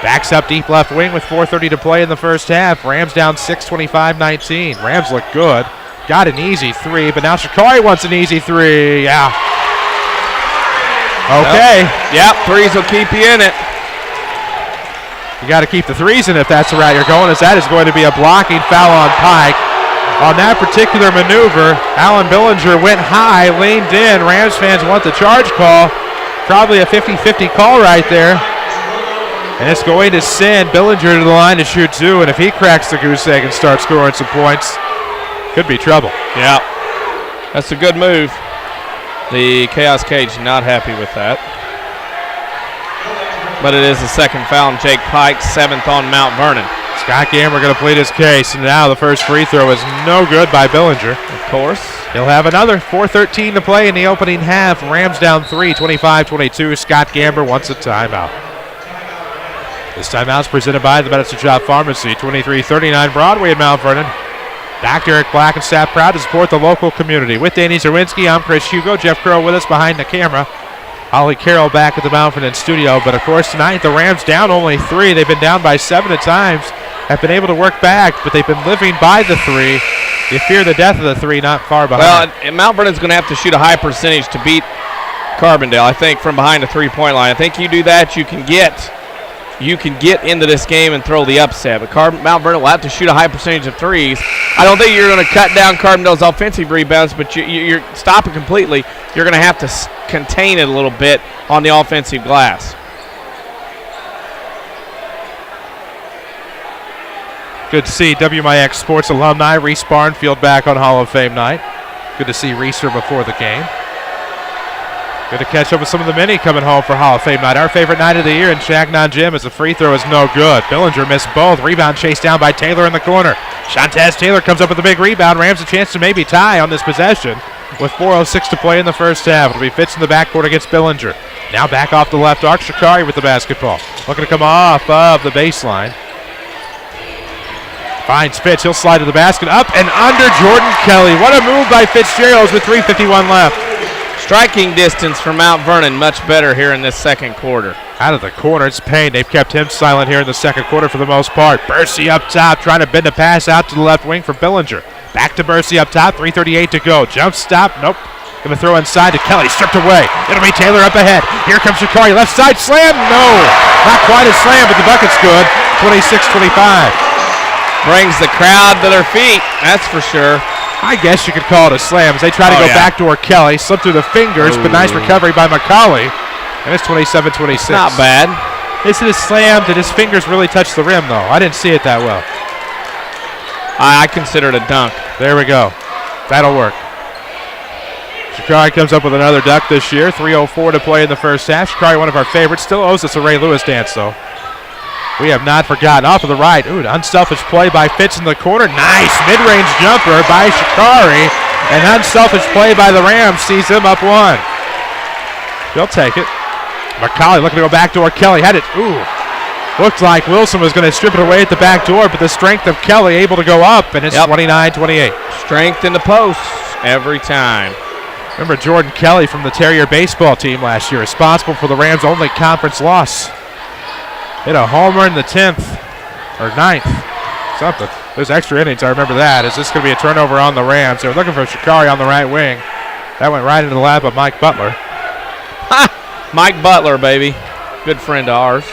Backs up deep left wing with 4:30 to play in the first half. Rams down 6, 25-19. Rams look good. Got an easy 3, but now Shakari wants an easy 3. Yeah. Okay. Yep, 3s will keep you in it. You got to keep the 3s in if that's the route you're going, as that is going to be a blocking foul on Pike. On that particular maneuver, Alan Billinger went high, leaned in. Rams fans want the charge call. Probably a 50-50 call right there. And it's going to send Billinger to the line to shoot 2, and if he cracks the goose egg and starts scoring some points, could be trouble. Yeah, that's a good move. The Chaos Cage not happy with that. But it is the second foul on Jake Pike, 7th on Mount Vernon. Scott Gamber going to plead his case, and now the first free throw is no good by Billinger. Of course. He'll have another. 4:13 to play in the opening half. Rams down 3, 25-22. Scott Gamber wants a timeout. This timeout is presented by the Medicine Shop Pharmacy, 2339 Broadway in Mount Vernon. Dr. Eric Black and staff proud to support the local community. With Danny Czerwinski, I'm Chris Hugo. Jeff Crow with us behind the camera. Holly Carroll back at the Mount Vernon studio. But, of course, tonight the Rams down only 3. They've been down by 7 at times. Have been able to work back, but they've been living by the 3. You fear the death of the 3, not far behind. Well, and Mount Vernon's going to have to shoot a high percentage to beat Carbondale, I think, from behind the 3-point line. I think you do that, you can get into this game and throw the upset. But Mount Vernon will have to shoot a high percentage of 3s. I don't think you're going to cut down Carbondale's offensive rebounds, but you're stopping completely. You're going to have to contain it a little bit on the offensive glass. Good to see WMIX Sports alumni Reese Barnfield back on Hall of Fame night. Good to see Reeser before the game. Good to catch up with some of the many coming home for Hall of Fame night. Our favorite night of the year in Changon Gym as the free throw is no good. Billinger missed both. Rebound chased down by Taylor in the corner. Shantaz Taylor comes up with a big rebound. Rams a chance to maybe tie on this possession with 4:06 to play in the first half. It'll be Fitz in the backcourt against Billinger. Now back off the left arc. Shakari with the basketball. Looking to come off of the baseline. Finds Fitz. He'll slide to the basket. Up and under Jordan Kelly. What a move by Fitzgerald with 3:51 left. Striking distance for Mount Vernon, much better here in this second quarter. Out of the corner, it's Payne. They've kept him silent here in the second quarter for the most part. Bursey up top, trying to bend a pass out to the left wing for Billinger. Back to Bursey up top, 3:38 to go. Jump stop, nope. Going to throw inside to Kelly, stripped away. It'll be Taylor up ahead. Here comes Shakari, left side, slam, no. Not quite a slam, but the bucket's good. 26-25. Brings the crowd to their feet, that's for sure. I guess you could call it a slam as they try to go backdoor Kelly. Slipped through the fingers, but nice recovery by McCauley. And it's 27-26. Not bad. Is it a slam? Did his fingers really touch the rim, though? I didn't see it that well. I consider it a dunk. There we go. That'll work. Shakari comes up with another duck this year. 3:04 to play in the first half. Shakari, one of our favorites, still owes us a Ray Lewis dance, though. We have not forgotten. Off of the right. Ooh, unselfish play by Fitz in the corner. Nice mid-range jumper by Shakari. And unselfish play by the Rams sees him up 1. They'll take it. McCauley looking to go backdoor. Kelly had it. Ooh. Looked like Wilson was going to strip it away at the back door, but the strength of Kelly able to go up, and it's 29-28. Strength in the posts every time. Remember Jordan Kelly from the Terrier baseball team last year, responsible for the Rams' only conference loss. Hit a homer in the 10th or 9th, something. There's extra innings, I remember that. Is this going to be a turnover on the Rams? They were looking for Shakari on the right wing. That went right into the lap of Mike Butler. Mike Butler, baby. Good friend of ours.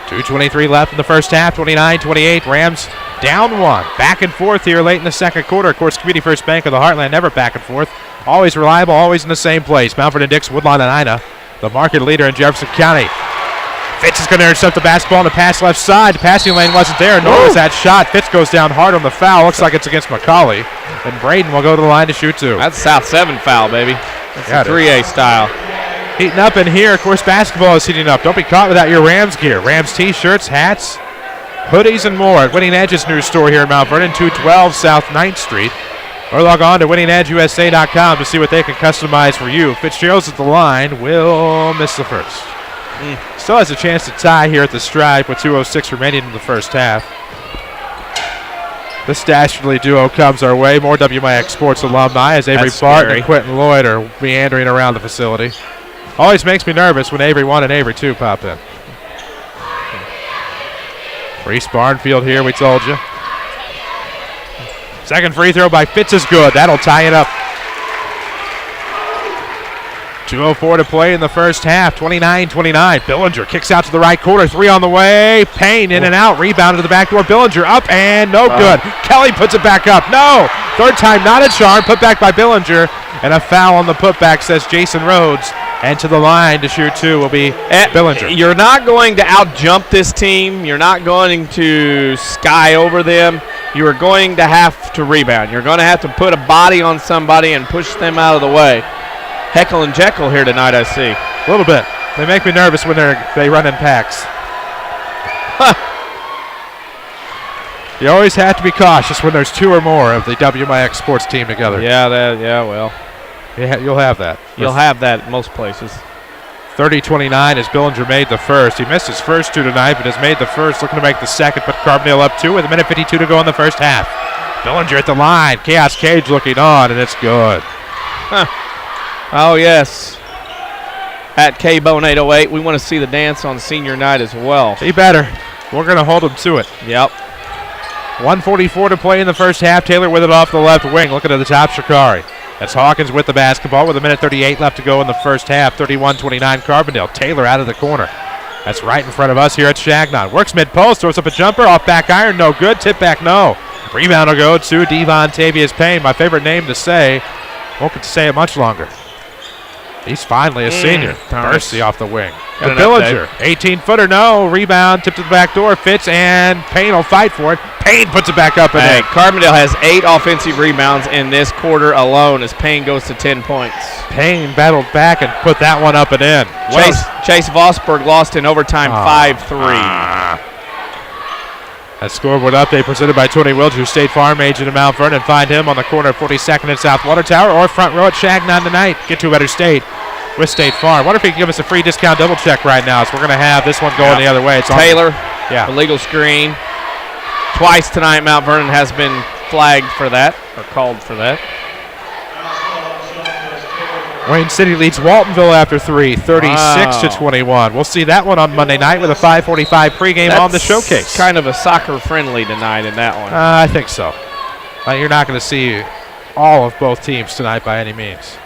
2:23 left in the first half, 29-28. Rams Down 1. Back and forth here late in the second quarter. Of course, Community First Bank of the Heartland, never back and forth. Always reliable, always in the same place. Mount Vernon Dix, Woodlawn, and Ina, the market leader in Jefferson County. Fitz is going to intercept the basketball and the pass left side. The passing lane wasn't there, nor was that shot. Fitz goes down hard on the foul. Looks like it's against McCauley. And Braden will go to the line to shoot 2. That's South 7 foul, baby. That's a 3A style. Heating up in here. Of course, basketball is heating up. Don't be caught without your Rams gear. Rams t-shirts, hats, hoodies, and more at Winning Edge's new store here in Mount Vernon, 212 South 9th Street. Or log on to winningedgeusa.com to see what they can customize for you. Fitzgerald's at the line. Will miss the first. Still has a chance to tie here at the stripe with 2:06 remaining in the first half. The Dastardly duo comes our way. More WMIX Sports alumni as Avery Barton and Quentin Lloyd are meandering around the facility. Always makes me nervous when Avery 1 and Avery 2 pop in. Reese Barnfield here, we told you. Second free throw by Fitz is good. That'll tie it up. 2:04 to play in the first half. 29-29. Billinger kicks out to the right corner. 3 on the way. Payne in and out. Rebounded to the back door. Billinger up and no good. Kelly puts it back up. No. Third time not a charm. Put back by Billinger. And a foul on the putback, says Jason Rhodes. And to the line to shoot 2 will be Billinger. You're not going to out-jump this team. You're not going to sky over them. You are going to have to rebound. You're going to have to put a body on somebody and push them out of the way. Heckle and Jekyll here tonight, I see. A little bit. They make me nervous when they run in packs. You always have to be cautious when there's 2 or more of the WMIX sports team together. Well. You'll have that. You'll have that in most places. 30-29 as Billinger made the first. He missed his first 2 tonight, but has made the first, looking to make the second. But Carbondale up 2 with 1:52 to go in the first half. Billinger at the line. Chaos Cage looking on, and it's good. Oh, yes. At K-Bone 808, we want to see the dance on senior night as well. He better. We're going to hold him to it. Yep. 1:44 to play in the first half. Taylor with it off the left wing. Looking at the top, Shikari. That's Hawkins with the basketball with 1:38 left to go in the first half. 31-29 Carbondale. Taylor out of the corner. That's right in front of us here at Changon. Works mid-post, throws up a jumper, off back iron, no good. Tip back, no. Rebound will go to Devon Tavius Payne, my favorite name to say. Won't get to say it much longer. He's finally a senior. Mercy off the wing. The Billinger, 18-footer, no. Rebound, tipped to the back door, Fitz, and Payne will fight for it. Payne puts it back up and in. Carbondale has 8 offensive rebounds in this quarter alone as Payne goes to 10 points. Payne battled back and put that one up and in. Chase Vosberg lost in overtime 5-3. That scoreboard update presented by Tony Wilger, State Farm agent in Mount Vernon. Find him on the corner of 42nd and South Water Tower or front row at Changon tonight. Get to a better state with State Farm. Wonder if he can give us a free discount double check right now. So we're going to have this one going the other way. It's Taylor, illegal screen. Twice tonight Mount Vernon has been flagged for that or called for that. Wayne City leads Waltonville after 3, 36-21. We'll see that one on Monday night with a 5:45 pregame on the showcase. Kind of a soccer-friendly tonight in that one. I think so. You're not going to see all of both teams tonight by any means.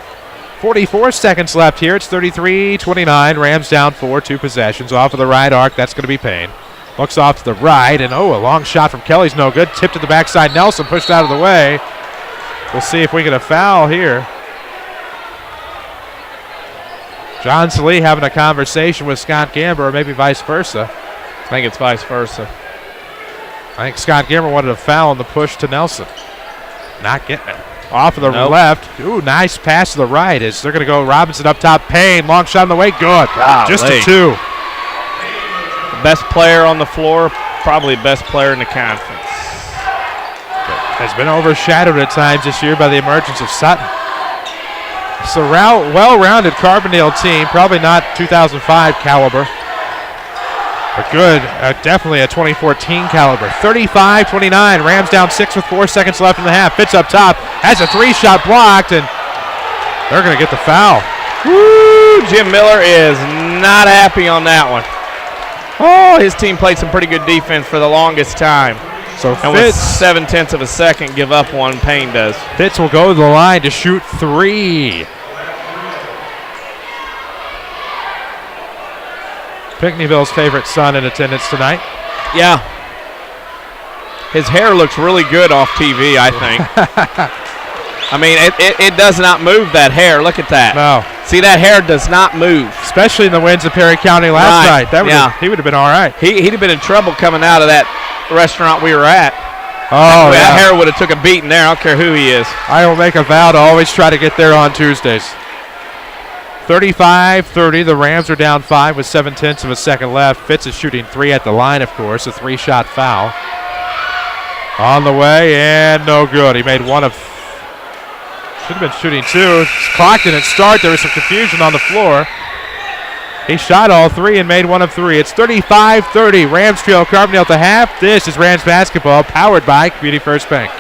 44 seconds left here. It's 33-29. Rams down 4, 2 possessions. Off of the right arc, that's going to be Payne. Looks off to the right, and a long shot from Kelly's no good. Tip to the backside. Nelson pushed out of the way. We'll see if we get a foul here. John Salee having a conversation with Scott Gamber, or maybe vice versa. I think it's vice versa. I think Scott Gamber wanted a foul on the push to Nelson. Not getting it. Off of the left. Ooh, nice pass to the right. As they're going to go Robinson up top. Payne, long shot on the way. Good. Just a 2. The best player on the floor, probably best player in the conference. Has been overshadowed at times this year by the emergence of Sutton. It's a well-rounded Carbondale team, probably not 2005 caliber, but good, definitely a 2014 caliber. 35-29, Rams down 6 with 4 seconds left in the half. Fitz up top, has a 3-shot blocked, and they're going to get the foul. Woo! Jim Miller is not happy on that one. Oh, his team played some pretty good defense for the longest time. So and Fitz, with 0.7 of a second, give up one. Payne does. Fitz will go to the line to shoot 3. Pinckneyville's favorite son in attendance tonight. Yeah. His hair looks really good off TV, I think. I mean, it does not move, that hair. Look at that. No. See, that hair does not move. Especially in the winds of Perry County last night. He would have been all right. He'd have been in trouble coming out of that restaurant we were at. Oh, that hair would have took a beating there. I don't care who he is. I will make a vow to always try to get there on Tuesdays. 35-30. The Rams are down 5 with 7/10 of a second left. Fitz is shooting 3 at the line, of course. A 3-shot foul. On the way, and no good. He made one of... Should have been shooting 2. Clock didn't start. There was some confusion on the floor. He shot all 3 and made one of 3. It's 35-30. Rams trail Carbondale at the half. This is Rams basketball, powered by Community First Bank.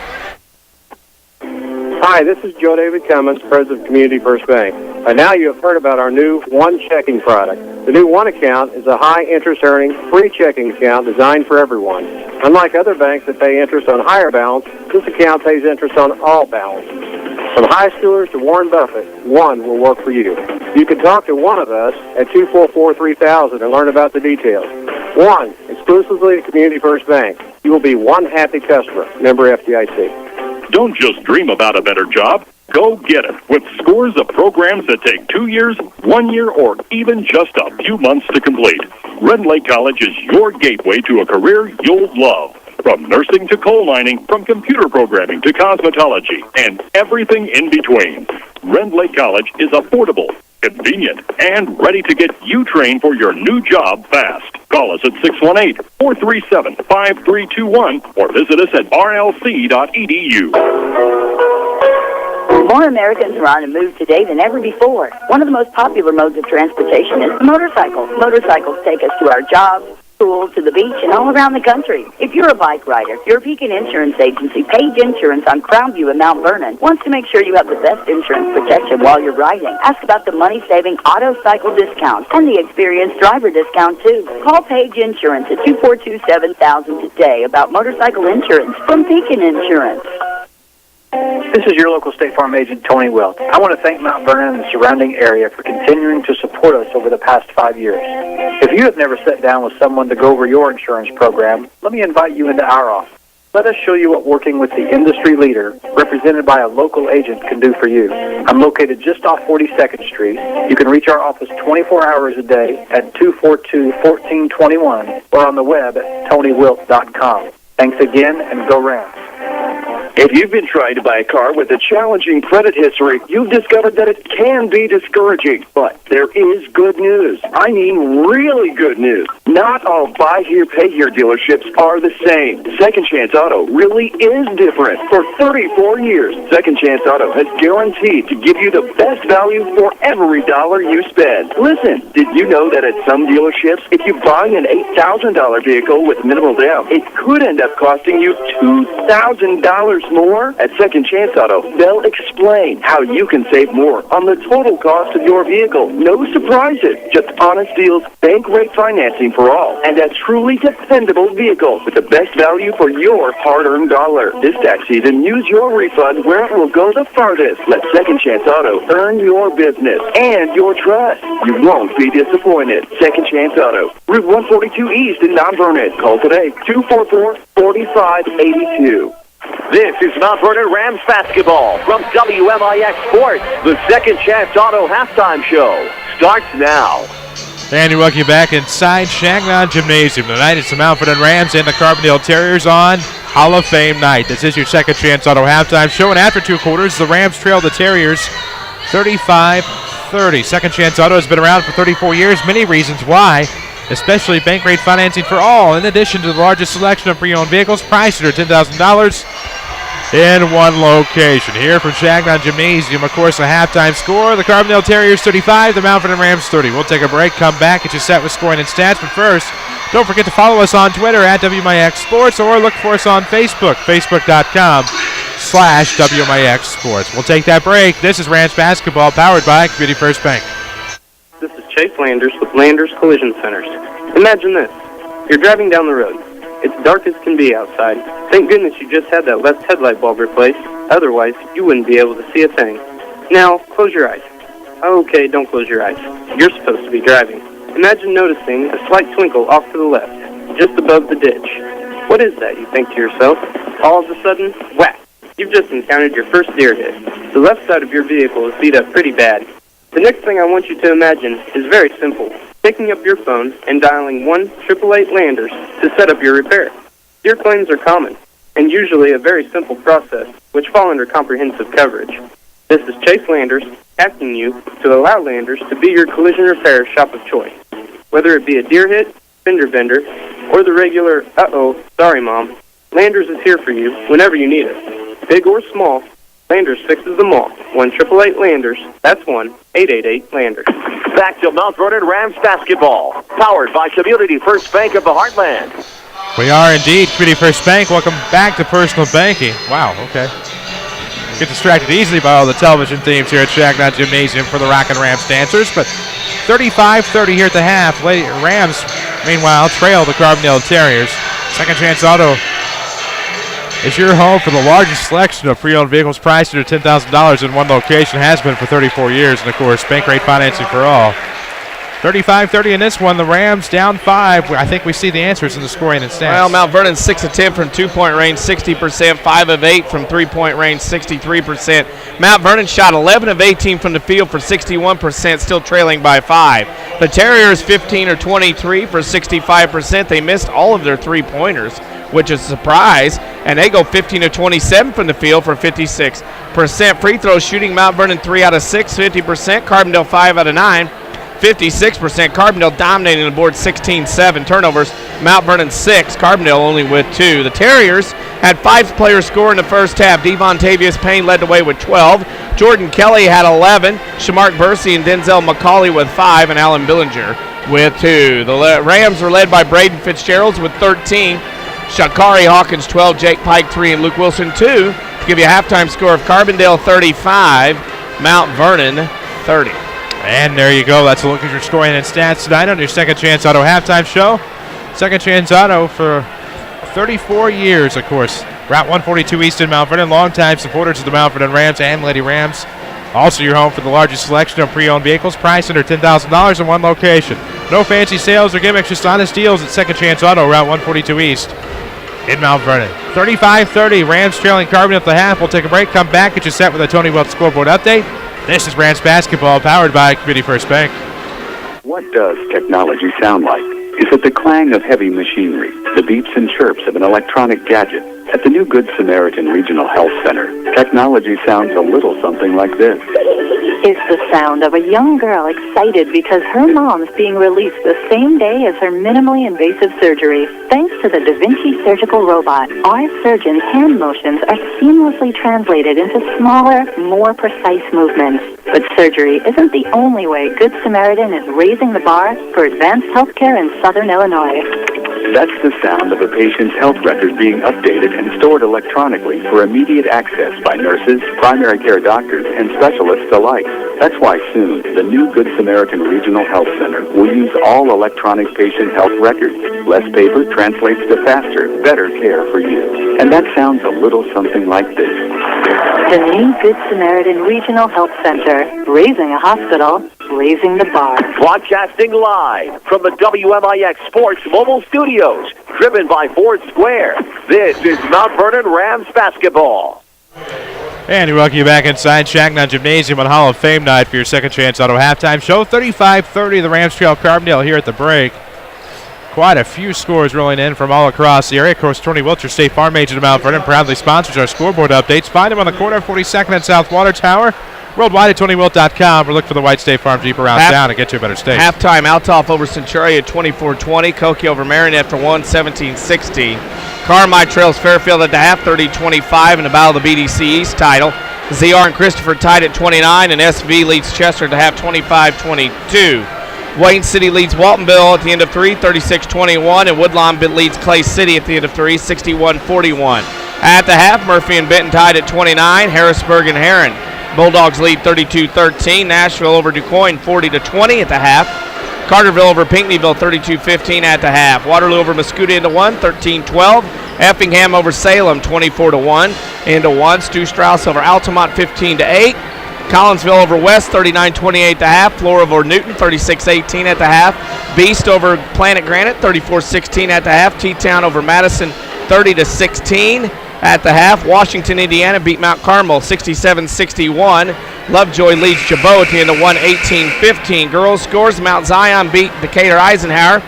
Hi, this is Joe David Cummins, President of Community First Bank. By now you have heard about our new One Checking product. The new One Account is a high-interest-earning, free checking account designed for everyone. Unlike other banks that pay interest on higher balance, this account pays interest on all balance. From high schoolers to Warren Buffett, One will work for you. You can talk to one of us at 244-3000 and learn about the details. One, exclusively at Community First Bank. You will be one happy customer. Member FDIC. Don't just dream about a better job. Go get it with scores of programs that take 2 years, 1 year, or even just a few months to complete. Red Lake College is your gateway to a career you'll love. From nursing to coal mining, from computer programming to cosmetology, and everything in between. Red Lake College is affordable, convenient, and ready to get you trained for your new job fast. Call us at 618-437-5321 or visit us at rlc.edu. More Americans are on the move today than ever before. One of the most popular modes of transportation is the motorcycle. Motorcycles take us to our jobs, school, to the beach, and all around the country. If you're a bike rider, your Beacon Insurance Agency, Page Insurance on Crownview in Mount Vernon, wants to make sure you have the best insurance protection while you're riding. Ask about the money-saving auto cycle discount and the experienced driver discount, too. Call Page Insurance at 242-7000 today about motorcycle insurance from Beacon Insurance. This is your local State Farm agent, Tony Wilt. I want to thank Mount Vernon and the surrounding area for continuing to support us over the past 5 years. If you have never sat down with someone to go over your insurance program, let me invite you into our office. Let us show you what working with the industry leader, represented by a local agent, can do for you. I'm located just off 42nd Street. You can reach our office 24 hours a day at 242-1421 or on the web at TonyWilt.com. Thanks again, and go Rams. If you've been trying to buy a car with a challenging credit history, you've discovered that it can be discouraging. But there is good news. I mean really good news. Not all buy here, pay here dealerships are the same. Second Chance Auto really is different. For 34 years, Second Chance Auto has guaranteed to give you the best value for every dollar you spend. Listen, did you know that at some dealerships, if you buy an $8,000 vehicle with minimal down, it could end up costing you $2,000 more? At Second Chance Auto, they'll explain how you can save more on the total cost of your vehicle. No surprises, just honest deals, bank rate financing for all, and a truly dependable vehicle with the best value for your hard-earned dollar. This tax season, use your refund where it will go the farthest. Let Second Chance Auto earn your business and your trust. You won't be disappointed. Second Chance Auto, Route 142 East in Mount Vernon. Call today, 244-4582. This is Mount Vernon Rams basketball from WMIX Sports. The Second Chance Auto halftime show starts now. And we welcome you back inside Changon Gymnasium. Tonight it's the Mount Vernon Rams and the Carbondale Terriers on Hall of Fame night. This is your Second Chance Auto halftime show, and after 2 quarters, the Rams trail the Terriers 35-30. Second Chance Auto has been around for 34 years. Many reasons why, especially bank rate financing for all, in addition to the largest selection of pre-owned vehicles priced under $10,000 in one location. Here from Changon Gymnasium, of course, a halftime score. The Carbondale Terriers 35, the Mount Vernon Rams 30. We'll take a break, come back, get you set with scoring and stats. But first, don't forget to follow us on Twitter at WMIX Sports, or look for us on Facebook, facebook.com/WMIX Sports. We'll take that break. This is Rams basketball, powered by Community First Bank. This is Chase Landers with Landers Collision Centers. Imagine this. You're driving down the road. It's dark as can be outside. Thank goodness you just had that left headlight bulb replaced. Otherwise, you wouldn't be able to see a thing. Now, close your eyes. Okay, don't close your eyes. You're supposed to be driving. Imagine noticing a slight twinkle off to the left, just above the ditch. What is that, you think to yourself? All of a sudden, whack! You've just encountered your first deer hit. The left side of your vehicle is beat up pretty bad. The next thing I want you to imagine is very simple. Picking up your phone and dialing 1-888-LANDERS to set up your repair. Deer claims are common, and usually a very simple process, which fall under comprehensive coverage. This is Chase Landers asking you to allow Landers to be your collision repair shop of choice. Whether it be a deer hit, fender bender, or the regular, uh-oh, sorry mom, Landers is here for you whenever you need us. Big or small, Landers fixes them all. 1-888-LANDERS. That's 1-888-LANDERS. Back to Mount Vernon Rams basketball, powered by Community First Bank of the Heartland. We are indeed Community First Bank. Welcome back to personal banking. Wow, okay. Get distracted easily by all the television themes here at Changon Gymnasium for the Rockin' Rams dancers, but 35-30 here at the half. Rams, meanwhile, trail the Carbondale Terriers. Second Chance Auto is your home for the largest selection of pre-owned vehicles priced under $10,000 in one location. Has been for 34 years, and of course, bank rate financing for all. 35-30 in this one. The Rams down 5. I think we see the answers in the scoring and stats. Well, Mount Vernon 6 of 10 from 2-point range, 60%. 5 of 8 from 3-point range, 63%. Mount Vernon shot 11 of 18 from the field for 61%, still trailing by 5. The Terriers 15 or 23 for 65%. They missed all of their 3-pointers, which is a surprise, and they go 15 of 27 from the field for 56%. Free throw shooting, Mount Vernon 3 out of 6, 50%. Carbondale 5 out of 9. 56%. Carbondale dominating the board 16-7. Turnovers, Mount Vernon 6. Carbondale only with 2. The Terriers had 5 players score in the first half. Devontavius Payne led the way with 12. Jordan Kelly had 11. Shamark Bursey and Denzel McCauley with 5. And Alan Billinger with 2. The Rams are led by Braden Fitzgerald with 13. Shakari Hawkins 12. Jake Pike 3. And Luke Wilson 2. To give you a halftime score of Carbondale 35. Mount Vernon 30. And there you go. That's a look at your scoring and stats tonight on your Second Chance Auto halftime show. Second Chance Auto for 34 years, of course. Route 142 East in Mount Vernon. Longtime supporters of the Mount Vernon Rams and Lady Rams. Also your home for the largest selection of pre-owned vehicles priced under $10,000 in one location. No fancy sales or gimmicks, just honest deals at Second Chance Auto, Route 142 East in Mount Vernon. 35-30, Rams trailing Carbondale at the half. We'll take a break, come back, get you set with a Tony Welch scoreboard update. This is Rams basketball, powered by Community First Bank. What does technology sound like? Is it the clang of heavy machinery, the beeps and chirps of an electronic gadget? At the new Good Samaritan Regional Health Center, technology sounds a little something like this. It's the sound of a young girl excited because her mom's being released the same day as her minimally invasive surgery. Thanks to the Da Vinci surgical robot, our surgeons' hand motions are seamlessly translated into smaller, more precise movements. But surgery isn't the only way Good Samaritan is raising the bar for advanced healthcare in Southern Illinois. That's the sound of a patient's health record being updated and stored electronically for immediate access by nurses, primary care doctors, and specialists alike. That's why soon, the new Good Samaritan Regional Health Center will use all electronic patient health records. Less paper translates to faster, better care for you. And that sounds a little something like this. The new Good Samaritan Regional Health Center, raising a hospital, raising the bar. Broadcasting live from the WMIX Sports Mobile Studios, driven by Ford Square. This is Mount Vernon Rams basketball. And we welcome you back inside Changon Gymnasium on Hall of Fame night for your Second Chance Auto halftime show. 35-30, the Rams trail Carbondale here at the break. Quite a few scores rolling in from all across the area. Of course, Tony Wilcher, State Farm agent of Mount Vernon, proudly sponsors our scoreboard updates. Find him on the corner of 42nd and South Water Tower. Worldwide at TonyWilt.com, or look for the white State Farm Jeep around town and get to a better state. Halftime, Altoff over Centuria 24-20. Koki over Marion after 17-16. Carmi trails Fairfield at the half 30-25 in the battle of the BDC East title. ZR and Christopher tied at 29, and SV leads Chester at the half 25-22. Wayne City leads Waltonville at the end of 3, 36-21, and Woodlawn leads Clay City at the end of 3, 61-41. At the half, Murphy and Benton tied at 29, Harrisburg and Heron. Bulldogs lead 32-13. Nashville over DuQuoin 40-20 at the half. Carterville over Pinckneyville 32-15 at the half. Waterloo over Mascoutah into 1, 13-12. Effingham over Salem 24-1 into 1. Stu Strauss over Altamont 15-8. Collinsville over West 39-28 at the half. Flora over Newton 36-18 at the half. Beast over Planet Granite 34-16 at the half. T-Town over Madison 30-16 at the half. Washington, Indiana beat Mount Carmel 67-61. Lovejoy leads Chabot at the end of 18-15. Girls scores, Mount Zion beat Decatur Eisenhower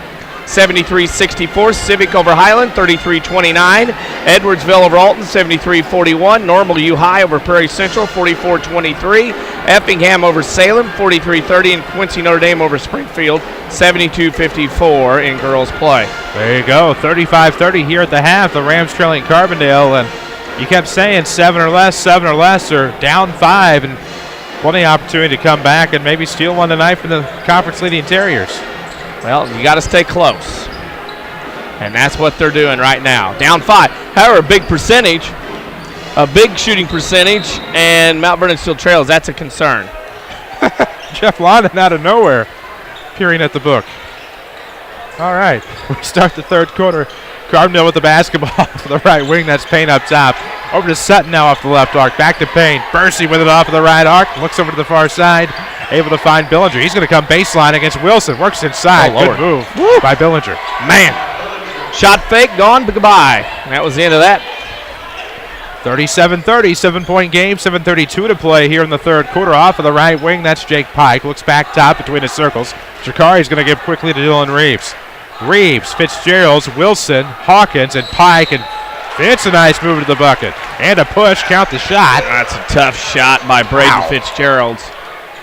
73-64. Civic over Highland 33-29. Edwardsville over Alton 73-41. Normal U High over Prairie Central 44-23. Effingham over Salem 43-30. And Quincy Notre Dame over Springfield 72-54 in girls play. There you go, 35-30 here at the half. The Rams trailing Carbondale, and you kept saying 7 or less, or down 5, and plenty of opportunity to come back and maybe steal one tonight from the conference-leading Terriers. Well, you got to stay close, and that's what they're doing right now. Down 5. However, a big shooting percentage, and Mount Vernon still trails. That's a concern. Jeff London out of nowhere, peering at the book. All right, we start the third quarter. Carbondale with the basketball for the right wing. That's Payne up top. Over to Sutton now off the left arc. Back to Payne. Bursey with it off of the right arc. Looks over to the far side. Able to find Billinger. He's going to come baseline against Wilson. Works inside. Good move by Billinger. Man. Shot fake, gone, goodbye. And that was the end of that. 37-30, 7-point game. 7:32 to play here in the third quarter. Off of the right wing, that's Jake Pike. Looks back top between the circles. Shikari's going to give quickly to Dylan Reeves. Reeves, Fitzgerald's, Wilson, Hawkins, and Pike, and Fitz a nice move to the bucket. And a push, count the shot. That's a tough shot by Braden Fitzgerald's.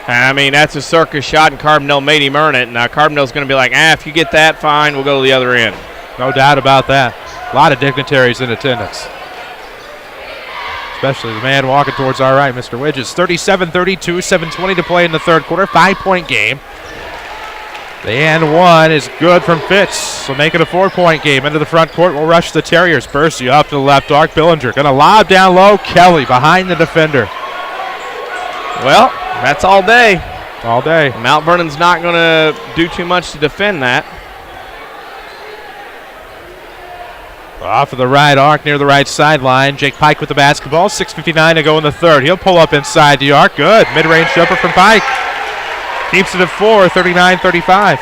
I mean, that's a circus shot, and Carbondale made him earn it. Now Carbondale's going to be like, if you get that, fine, we'll go to the other end. No doubt about that. A lot of dignitaries in attendance. Especially the man walking towards our right, Mr. Widges. 37-32, 7:20 to play in the third quarter. 5-point game. The and one is good from Fitz. So make it a 4-point game. Into the front court will rush the Terriers. Bursey off to the left arc. Billinger going to lob down low. Kelly behind the defender. Well, that's all day. All day. Mount Vernon's not going to do too much to defend that. Off of the right arc near the right sideline. Jake Pike with the basketball. 6:59 to go in the third. He'll pull up inside the arc. Good. Mid-range jumper from Pike. Keeps it at 4, 39-35.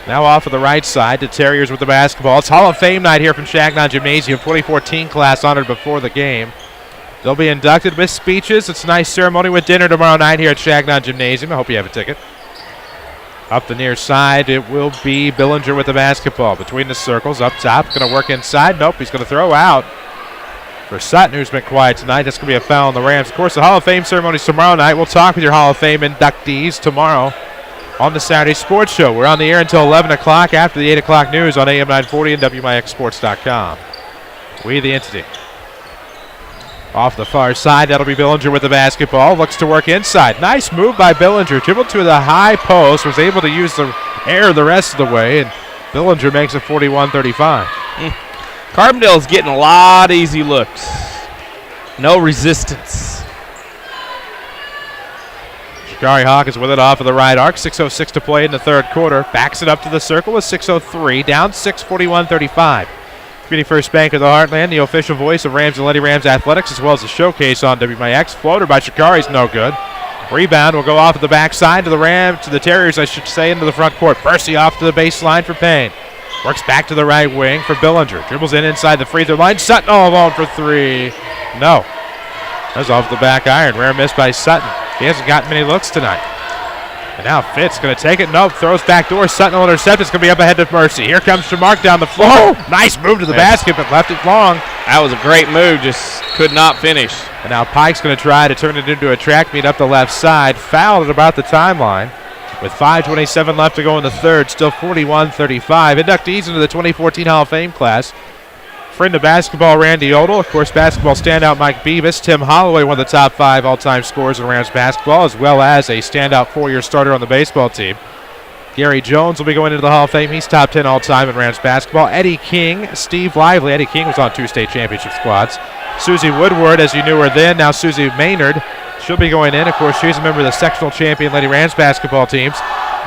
Now off of the right side, the Terriers with the basketball. It's Hall of Fame night here from Changon Gymnasium. 2014 class honored before the game. They'll be inducted with speeches. It's a nice ceremony with dinner tomorrow night here at Changon Gymnasium. I hope you have a ticket. Up the near side, it will be Billinger with the basketball. Between the circles, up top, going to work inside. Nope, he's going to throw out. For Sutton, who's been quiet tonight, that's going to be a foul on the Rams. Of course, the Hall of Fame ceremony is tomorrow night. We'll talk with your Hall of Fame inductees tomorrow on the Saturday Sports Show. We're on the air until 11 o'clock after the 8 o'clock news on AM 940 and WMIXsports.com. We the entity. Off the far side, that'll be Billinger with the basketball. Looks to work inside. Nice move by Billinger. Dribbled to the high post, was able to use the air the rest of the way, and Billinger makes it 41-35. Carbondale's getting a lot of easy looks. No resistance. Shikari Hawkins with it off of the right arc. 6:06 to play in the third quarter. Backs it up to the circle with 6:03. Down 6, 41-35. Community First Bank of the Heartland, the official voice of Rams and Lady Rams Athletics, as well as the showcase on WMIX. Floater by Shikari's no good. Rebound will go off at the backside to the Terriers, I should say, into the front court. Bursey off to the baseline for Payne. Works back to the right wing for Billinger. Dribbles in inside the free throw line. Sutton all alone for 3. No. That's off the back iron. Rare miss by Sutton. He hasn't gotten many looks tonight. And now Fitz going to take it. Nope. Throws back door. Sutton will intercept. It's going to be up ahead to Mercy. Here comes Shamark down the floor. Oh, nice move to the basket, but left it long. That was a great move. Just could not finish. And now Pike's going to try to turn it into a track meet up the left side. Fouled at about the timeline. With 5:27 left to go in the third, still 41-35. Inductees into the 2014 Hall of Fame class. Friend of basketball, Randy Odell. Of course, basketball standout, Mike Beavis. Tim Holloway, one of the top 5 all-time scorers in Rams basketball, as well as a standout 4-year starter on the baseball team. Gary Jones will be going into the Hall of Fame. He's top 10 all-time in Rams basketball. Eddie King, Steve Lively. Eddie King was on 2 state championship squads. Susie Woodward, as you knew her then, now Susie Maynard. She'll be going in. Of course, she's a member of the sectional champion Lady Rams basketball teams.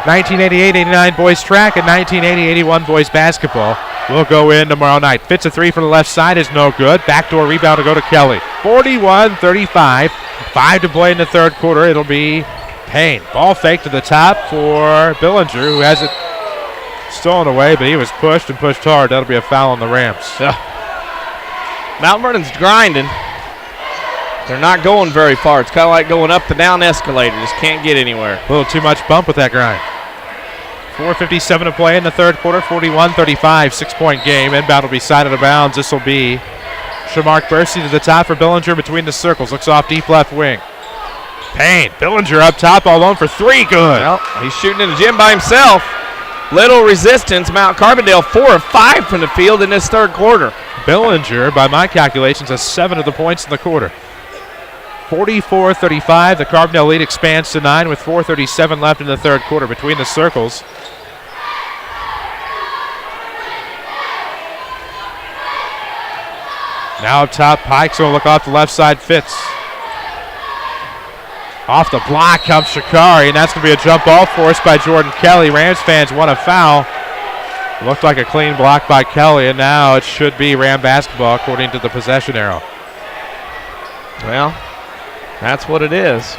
1988-89 boys track and 1980-81 boys basketball will go in tomorrow night. Fitz a 3 from the left side is no good. Backdoor rebound to go to Kelly. 41-35. 5 to play in the third quarter. It'll be Payne. Ball fake to the top for Billinger, who has it Stolen away, but he was pushed and pushed hard. That'll be a foul on the Rams. Yeah. Mount Vernon's grinding. They're not going very far. It's kind of like going up the down escalator. Just can't get anywhere. A little too much bump with that grind. 4:57 to play in the third quarter, 41-35, 6-point game. Inbound will be side out of bounds. This will be Shamark Bursey to the top for Billinger between the circles. Looks off deep left wing. Payne, Billinger up top, all alone for three. Good. Well, he's shooting in the gym by himself. Little resistance. Mount Carbondale 4 of 5 from the field in this third quarter. Billinger, by my calculations, has 7 of the points in the quarter. 44-35. The Carbondale lead expands to 9 with 4:37 left in the third quarter between the circles. Now up top, Pike's going to look off the left side, Fitz. Off the block comes Shikari, and that's going to be a jump ball forced by Jordan Kelly. Rams fans want a foul. Looked like a clean block by Kelly, and now it should be Ram basketball according to the possession arrow. Well, that's what it is.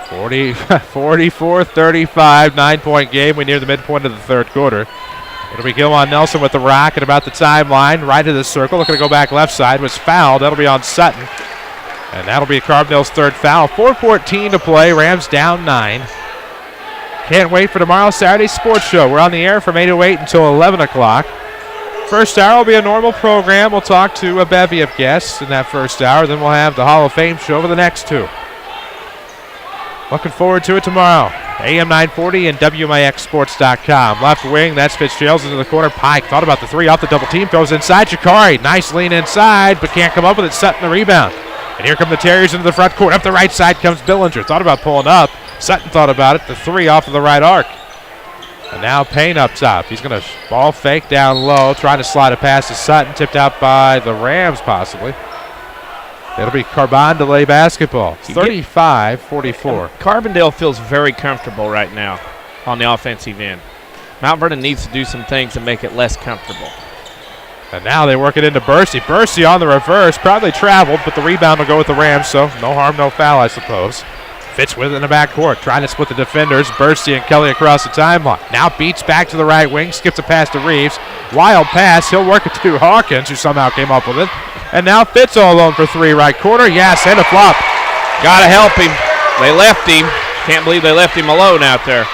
44-35, 9-point game. We near the midpoint of the third quarter. It'll be Gilmon Nelson with the rock at about the timeline. Right of the circle, looking to go back left side. Was fouled. That'll be on Sutton. And that'll be Carbondale's third foul. 4:14 to play. Rams down 9. Can't wait for tomorrow's Saturday Sports Show. We're on the air from 8 to 8 until 11 o'clock. First hour will be a normal program. We'll talk to a bevy of guests in that first hour. Then we'll have the Hall of Fame show for the next 2. Looking forward to it tomorrow. AM 940 and WMIXsports.com. Left wing, that's Fitzgerald into the corner. Pike thought about the three off the double team. Throws inside. Shikari, nice lean inside, but can't come up with it. Sutton the rebound. And here come the Terriers into the front court. Up the right side comes Billinger. Thought about pulling up. Sutton thought about it. The three off of the right arc. And now Payne up top. He's going to ball fake down low, trying to slide a pass to Sutton. Tipped out by the Rams possibly. It'll be Carbondale basketball. 35-44. Carbondale feels very comfortable right now on the offensive end. Mount Vernon needs to do some things to make it less comfortable. And now they work it into Bursey. Bursey on the reverse. Probably traveled, but the rebound will go with the Rams, so no harm, no foul, I suppose. Fitz with it in the backcourt, trying to split the defenders. Bursey and Kelly across the timeline. Now beats back to the right wing, skips a pass to Reeves. Wild pass. He'll work it to Hawkins, who somehow came up with it. And now Fitz all alone for three, right corner. Yes, and a flop. Gotta help him. They left him. Can't believe they left him alone out there.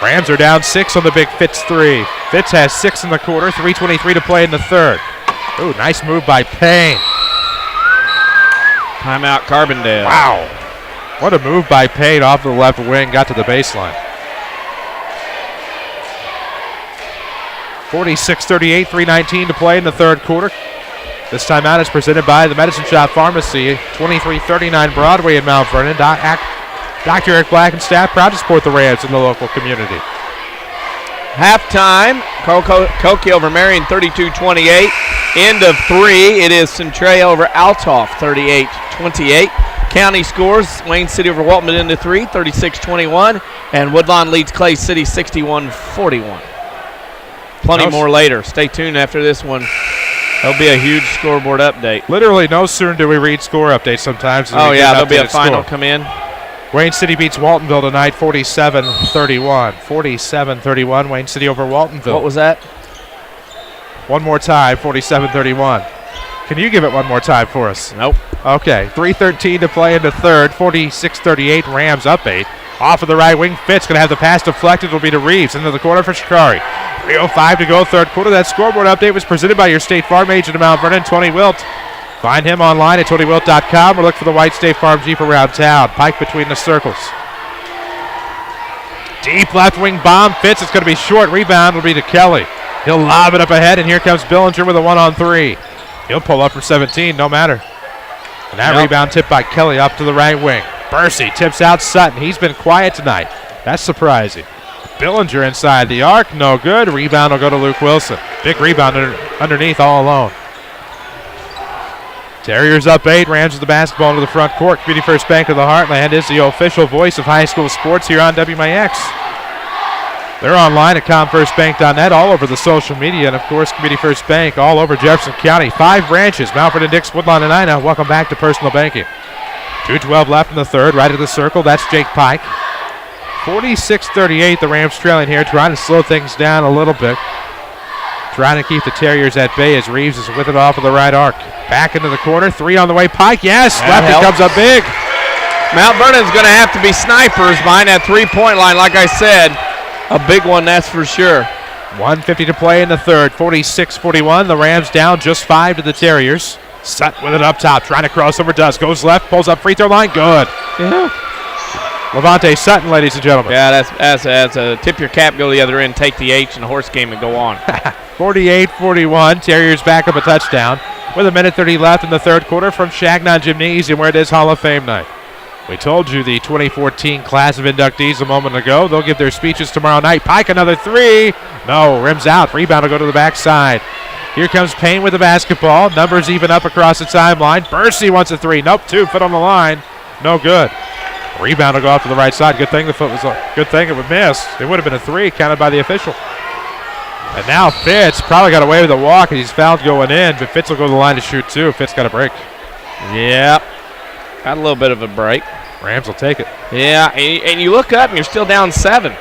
Rams are down 6 on the big Fitz three. Fitz has 6 in the quarter, 3:23 to play in the third. Ooh, nice move by Payne. Timeout Carbondale. Wow. What a move by Payne off the left wing, got to the baseline. 46-38, 3:19 to play in the third quarter. This timeout is presented by the Medicine Shop Pharmacy, 2339 Broadway in Mount Vernon. Dr. Eric Black and staff proud to support the Rams in the local community. Halftime, Koke over Marion 32-28. End of 3, it is Centray over Altoff 38-28. County scores, Wayne City over Walton into 3, 36-21. And Woodlawn leads Clay City 61-41. Plenty more later. Stay tuned after this one. There'll be a huge scoreboard update. Literally no sooner do we read score updates sometimes. Oh, yeah, there'll be a final come in. Wayne City beats Waltonville tonight 47-31. 47-31, Wayne City over Waltonville. What was that? One more time, 47-31. Can you give it one more time for us? Nope. Okay, 3:13 to play in the third, 46-38, Rams up 8. Off of the right wing, Fitz going to have the pass deflected. It'll be to Reeves into the corner for Shikari. 3:05 to go, third quarter. That scoreboard update was presented by your State Farm agent in Mount Vernon, Tony Wilt. Find him online at TonyWilt.com or look for the white State Farm Jeep around town. Pike between the circles. Deep left wing bomb. Fitz. It's going to be short. Rebound will be to Kelly. He'll lob it up ahead, and here comes Billinger with a 1-on-3. He'll pull up from 17, no matter. And that rebound tipped by Kelly up to the right wing. Bursey tips out Sutton. He's been quiet tonight. That's surprising. Billinger inside the arc. No good. Rebound will go to Luke Wilson. Big rebound underneath all alone. Terriers up 8, Rams with the basketball into the front court. Community First Bank of the Heartland is the official voice of high school sports here on WMIX. They're online at comfirstbank.net, all over the social media, and of course Community First Bank all over Jefferson County. 5 branches, Mount Vernon, Dix, Woodlawn, and Ina. Welcome back to Personal Banking. 2:12 left in the third, right of the circle. That's Jake Pike. 46-38, the Rams trailing here, trying to slow things down a little bit. Trying to keep the Terriers at bay as Reeves is with it off of the right arc. Back into the corner, 3 on the way. Pike, yes, lefty comes up big. Mount Vernon's going to have to be snipers behind that three-point line, like I said. A big one, that's for sure. 1:50 to play in the third, 46-41. The Rams down just 5 to the Terriers. Sutton with it up top, trying to cross over, does. Goes left, pulls up free throw line, good. Yeah. Levante Sutton, ladies and gentlemen. Yeah, that's a tip your cap, go to the other end, take the H in the horse game and go on. 48-41, Terriers back up a touchdown with 1:30 left in the third quarter from Changon Gymnasium, where it is Hall of Fame night. We told you the 2014 class of inductees a moment ago. They'll give their speeches tomorrow night. Pike, another 3. No, rims out. Rebound will go to the backside. Here comes Payne with the basketball. Numbers even up across the timeline. Bursey wants a 3. Nope, 2 foot on the line. No good. Rebound will go off to the right side. Good thing the foot was a good thing it would miss. It would have been a 3 counted by the official. And now Fitz probably got away with a walk, and he's fouled going in, but Fitz will go to the line to shoot 2. Fitz got a break. Yep. Got a little bit of a break. Rams will take it. Yeah, and you look up and you're still down 7.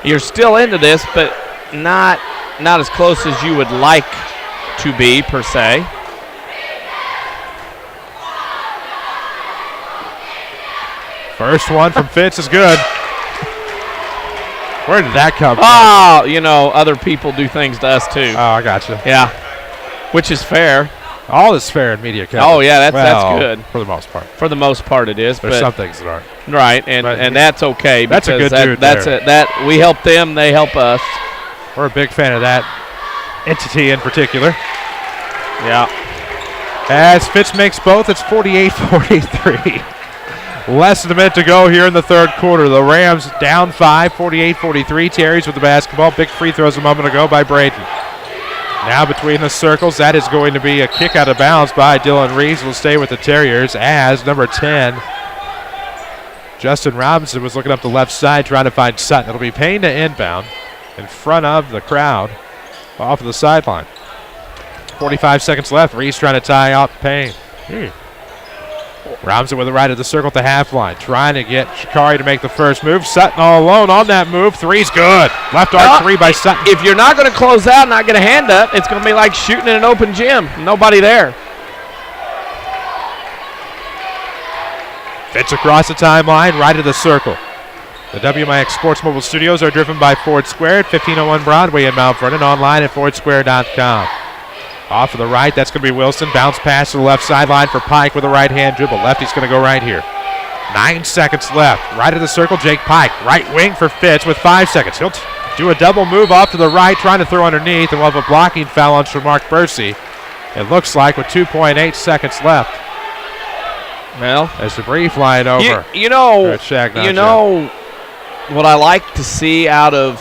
You're still into this, but not as close as you would like to be, per se. First one from Fitz is good. Where did that come from? Oh, you know, other people do things to us too. Oh, I gotcha. Yeah, which is fair. All is fair in media coverage. Oh, yeah, that's good. For the most part. For the most part it is. There's some things that aren't. Right, and that's okay. That's a good dude That we help them, they help us. We're a big fan of that entity in particular. Yeah. As Fitz makes both, it's 48-43. Less than a minute to go here in the third quarter. The Rams down 5, 48-43. Terriers with the basketball. Big free throws a moment ago by Braden. Now between the circles, that is going to be a kick out of bounds by Dylan Reeves. Will stay with the Terriers as number 10, Justin Robinson, was looking up the left side trying to find Sutton. It'll be Payne to inbound in front of the crowd off of the sideline. 45 seconds left. Reeves trying to tie out Payne. Robinson with the right of the circle at the half line, trying to get Shikari to make the first move. Sutton all alone on that move. 3's good. Left arc 3 by Sutton. If you're not going to close out, not going to hand up, it's going to be like shooting in an open gym. Nobody there. Fitz across the timeline, right of the circle. The WMIX Sports Mobile Studios are driven by Ford Square at 1501 Broadway in Mount Vernon. Online at fordsquare.com. Off to the right, that's going to be Wilson. Bounce pass to the left sideline for Pike with a right-hand dribble. Lefty's going to go right here. 9 seconds left. Right of the circle, Jake Pike. Right wing for Fitz with 5 seconds. He'll do a double move off to the right, trying to throw underneath, and we'll have a blocking foul on Mark Bursey. It looks like with 2.8 seconds left. Well, as debris flying over. You know what I like to see out of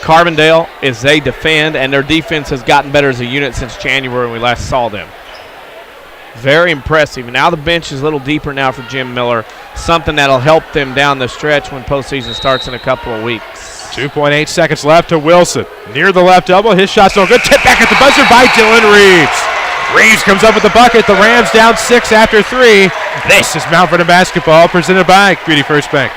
Carbondale is they defend, and their defense has gotten better as a unit since January when we last saw them. Very impressive. Now the bench is a little deeper now for Jim Miller, something that'll help them down the stretch when postseason starts in a couple of weeks. 2.8 seconds left to Wilson. Near the left elbow, his shot's no good. Tip back at the buzzer by Dylan Reeves. Reeves comes up with the bucket. The Rams down 6 after 3. This is Mount Vernon basketball presented by Community First Bank.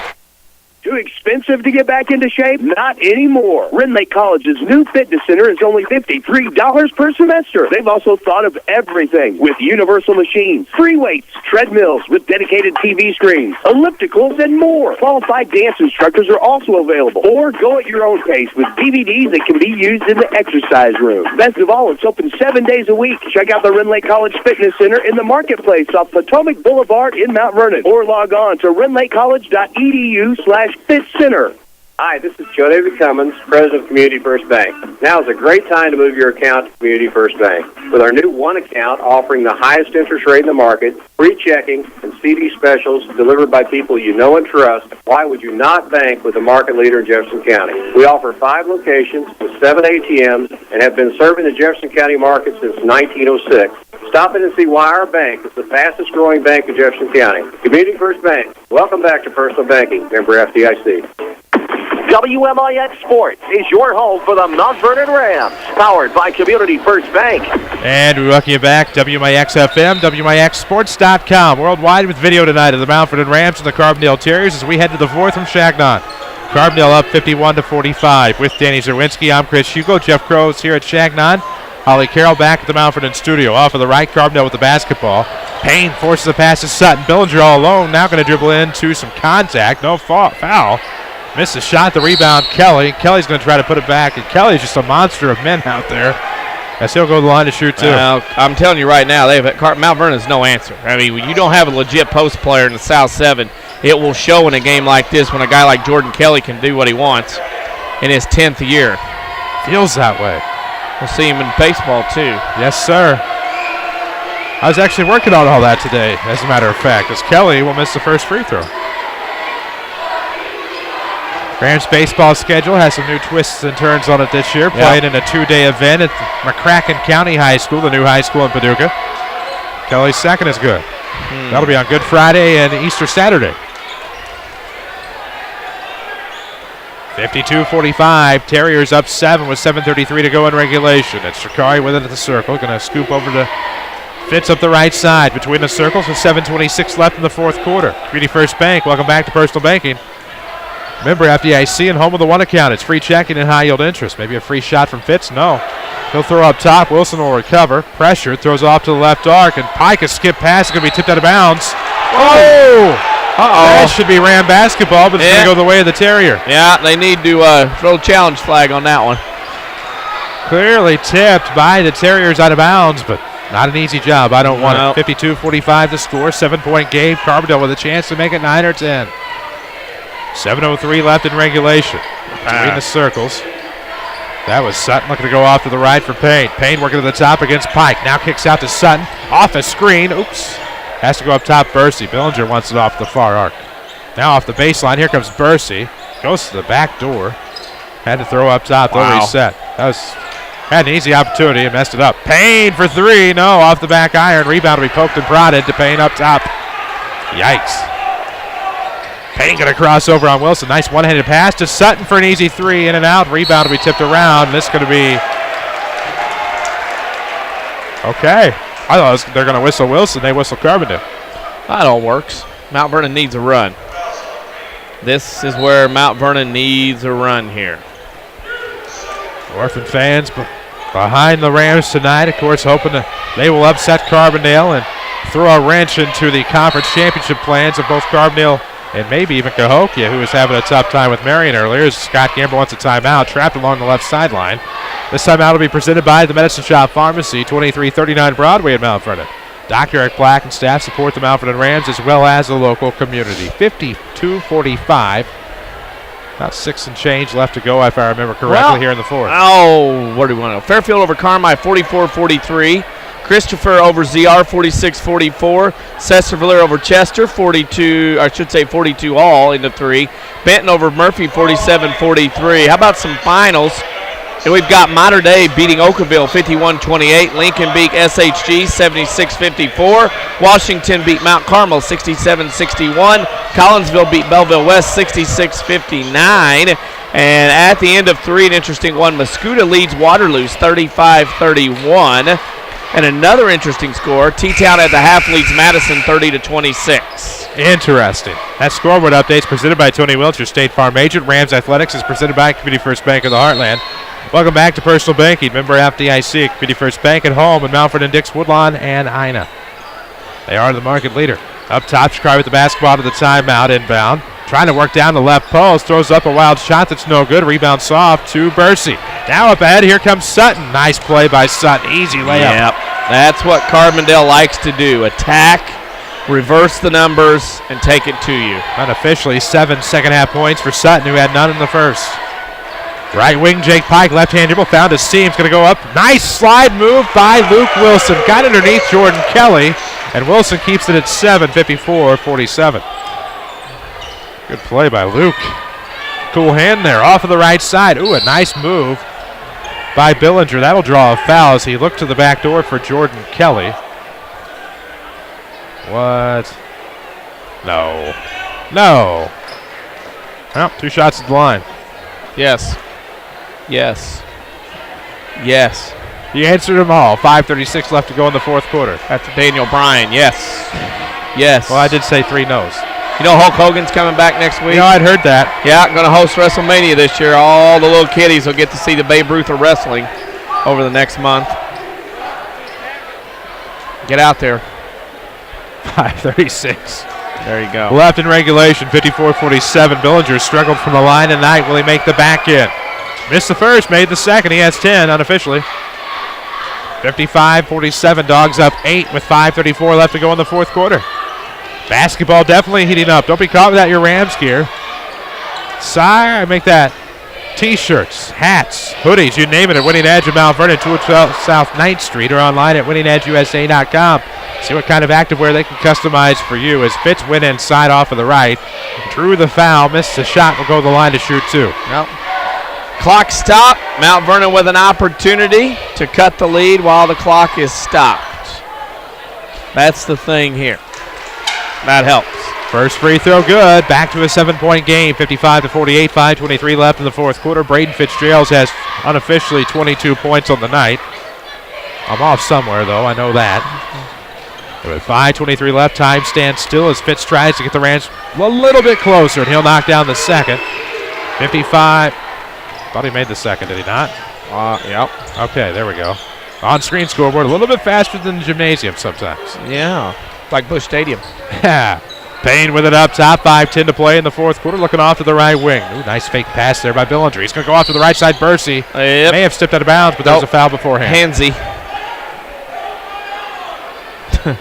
Too expensive to get back into shape? Not anymore. Ren Lake College's new fitness center is only $53 per semester. They've also thought of everything with universal machines, free weights, treadmills with dedicated TV screens, ellipticals, and more. Qualified dance instructors are also available. Or go at your own pace with DVDs that can be used in the exercise room. Best of all, it's open 7 days a week. Check out the Ren Lake College Fitness Center in the Marketplace off Potomac Boulevard in Mount Vernon. Or log on to renlakecollege.edu/Fit Center. Hi, this is Joe David Cummins, President of Community First Bank. Now is a great time to move your account to Community First Bank. With our new One Account offering the highest interest rate in the market, free checking, and CD specials delivered by people you know and trust, why would you not bank with the market leader in Jefferson County? We offer 5 locations with 7 ATMs and have been serving the Jefferson County market since 1906. Stop in and see why our bank is the fastest growing bank in Jefferson County. Community First Bank. Welcome back to personal banking. Member FDIC. WMIX Sports is your home for the Mount Vernon Rams, powered by Community First Bank. And we welcome you back, WMIX FM, WMIXsports.com. Worldwide with video tonight of the Mount Vernon Rams and the Carbondale Terriers as we head to the fourth from Changon. Carbondale up 51-45. With Danny Czerwinski, I'm Chris Hugo. Jeff Crow's here at Changon. Holly Carroll back at the Mount Vernon studio. Off of the right, Carbondale with the basketball. Payne forces the pass to Sutton. Billinger all alone, now going to dribble into some contact. No foul. Missed a shot, the rebound, Kelly. Kelly's going to try to put it back, and Kelly's just a monster of men out there. As he'll go to the line to shoot, too. Well, I'm telling you right now, Mount Vernon's no answer. I mean, when you don't have a legit post player in the South 7, it will show in a game like this when a guy like Jordan Kelly can do what he wants in his 10th year. Feels that way. We'll see him in baseball, too. Yes, sir. I was actually working on all that today, as a matter of fact, as Kelly will miss the first free throw. Rams baseball schedule has some new twists and turns on it this year, playing in a two-day event at McCracken County High School, the new high school in Paducah. Kelly's second is good. That'll be on Good Friday and Easter Saturday. 52-45, Terriers up 7 with 7:33 to go in regulation. It's Shikari with it at the circle, going to scoop over to Fitz up the right side between the circles with 7:26 left in the fourth quarter. Community First Bank, welcome back to Personal Banking. Remember, FDIC and home of the one account. It's free checking and high yield interest. Maybe a free shot from Fitz? No. He'll throw up top. Wilson will recover. Pressure. Throws off to the left arc. And Pike, a skip pass. It's going to be tipped out of bounds. Oh! That should be Ram basketball, but it's going to go the way of the Terrier. Yeah, they need to throw a challenge flag on that one. Clearly tipped by the Terriers out of bounds, but not an easy job. I don't want it. 52-45 to score. 7-point game. Carbondale with a chance to make it 9 or 10. 7:03 left in regulation. Between the circles. That was Sutton looking to go off to the right for Payne. Payne working to the top against Pike. Now kicks out to Sutton. Off a screen. Oops. Has to go up top, Bursey. Billinger wants it off the far arc. Now off the baseline. Here comes Bursey. Goes to the back door. Had to throw up top. They'll reset. Had an easy opportunity and messed it up. Payne for three. No, off the back iron. Rebound will be poked and prodded to Payne up top. Yikes. Payne going to cross over on Wilson. Nice one-handed pass to Sutton for an easy three. In and out. Rebound will be tipped around. This is going to be okay. I thought they're going to whistle Wilson. They whistle Carbondale. That all works. Mount Vernon needs a run. This is where Mount Vernon needs a run here. Orphan fans behind the Rams tonight, of course, hoping they will upset Carbondale and throw a wrench into the conference championship plans of both Carbondale and maybe even Cahokia, who was having a tough time with Marion earlier. As Scott Gamble wants a timeout, trapped along the left sideline. This timeout will be presented by the Medicine Shop Pharmacy, 2339 Broadway in Mount Vernon. Dr. Eric Black and staff support the Mount Vernon Rams as well as the local community. 52-45. About 6 and change left to go, if I remember correctly, here in the fourth. Oh, what do we want to know? Fairfield over Carmi, 44-43. Christopher over ZR, 46-44. Cesarville over Chester, 42 all into 3. Benton over Murphy, 47-43. How about some finals? And we've got Mater Dei beating Oakville, 51-28. Lincoln beat SHG, 76-54. Washington beat Mount Carmel, 67-61. Collinsville beat Belleville West, 66-59. And at the end of 3, an interesting one, Mascouda leads Waterloo, 35-31. And another interesting score, T-Town at the half leads Madison 30-26. Interesting. That scoreboard update's presented by Tony Welch, your State Farm agent. Rams Athletics is presented by Community First Bank of the Heartland. Welcome back to Personal Banking. Member FDIC, Community First Bank at home in Mount Vernon, Dix, Woodlawn, and Ina. They are the market leader. Up top, Shikari with the basketball to the timeout, inbound. Trying to work down the left post, throws up a wild shot that's no good. Rebound soft to Bursey. Now up ahead, here comes Sutton. Nice play by Sutton. Easy layup. Yep, that's what Carbondale likes to do. Attack, reverse the numbers, and take it to you. Unofficially, 7 second-half points for Sutton, who had none in the first. Right wing, Jake Pike, left-hand dribble, found his seam. It's going to go up. Nice slide move by Luke Wilson. Got underneath Jordan Kelly, and Wilson keeps it at 7, 54-47. Good play by Luke. Cool hand there, off of the right side. Ooh, a nice move by Billinger. That'll draw a foul as he looked to the back door for Jordan Kelly. What? No. Well, 2 shots at the line. Yes. You answered them all. 5:36 left to go in the fourth quarter. After Daniel Bryan, yes. Yes. Well, I did say 3 no's. You know Hulk Hogan's coming back next week? You know, I'd heard that. Yeah, going to host WrestleMania this year. All the little kiddies will get to see the Babe Ruth of wrestling over the next month. Get out there. 5:36. There you go. Left in regulation, 54-47. Billinger struggled from the line tonight. Will he make the back end? Missed the first, made the second. He has 10 unofficially. 55-47. Dogs up 8 with 5:34 left to go in the fourth quarter. Basketball definitely heating up. Don't be caught without your Rams gear. Sire, I make that. T-shirts, hats, hoodies, you name it at Winning Edge of Mount Vernon, 212 South 9th Street, or online at winningedgeusa.com. See what kind of activewear they can customize for you. As Fitz went inside off of the right, drew the foul, missed the shot, will go to the line to shoot 2. Yep. Clock stop. Mount Vernon with an opportunity to cut the lead while the clock is stopped. That's the thing here. That helps. First free throw good. Back to a 7-point game. 55-48. 5:23 left in the fourth quarter. Braden Fitzgerald has unofficially 22 points on the night. I'm off somewhere, though. I know that. With 5:23 left, time stands still as Fitz tries to get the Rams a little bit closer, and he'll knock down the second. 55. Thought he made the second, did he not? Yep. Okay, there we go. On-screen scoreboard, a little bit faster than the gymnasium sometimes. Yeah, like Busch Stadium. Yeah. Payne with it up top, 5:10 to play in the fourth quarter, looking off to the right wing. Ooh, nice fake pass there by Billinger. He's going to go off to the right side, Bursey. Yep. May have stepped out of bounds, but there's a foul beforehand. Handsy.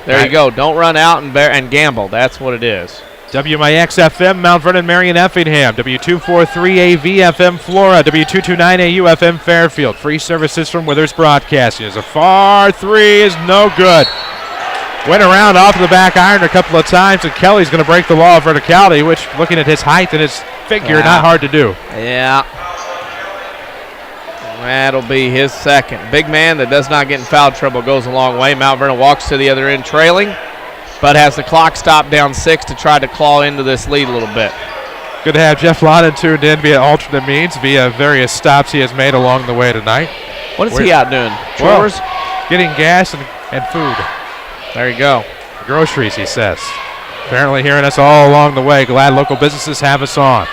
There you go. Don't run out and gamble. That's what it is. WMIX FM, Mount Vernon, Marion, Effingham. W243AV FM, Flora. W229AU FM, Fairfield. Free services from Withers Broadcasting. As a far three is no good. Went around off of the back iron a couple of times, and Kelly's going to break the law of verticality, which, looking at his height and his figure, not hard to do. Yeah. That'll be his second. Big man that does not get in foul trouble goes a long way. Mount Vernon walks to the other end trailing, but has the clock stopped down 6 to try to claw into this lead a little bit. Good to have Jeff Loudon tuned in via alternate means, via various stops he has made along the way tonight. What is he out doing? Chores? Well, getting gas and food. There you go. Groceries, he says. Apparently hearing us all along the way. Glad local businesses have us on.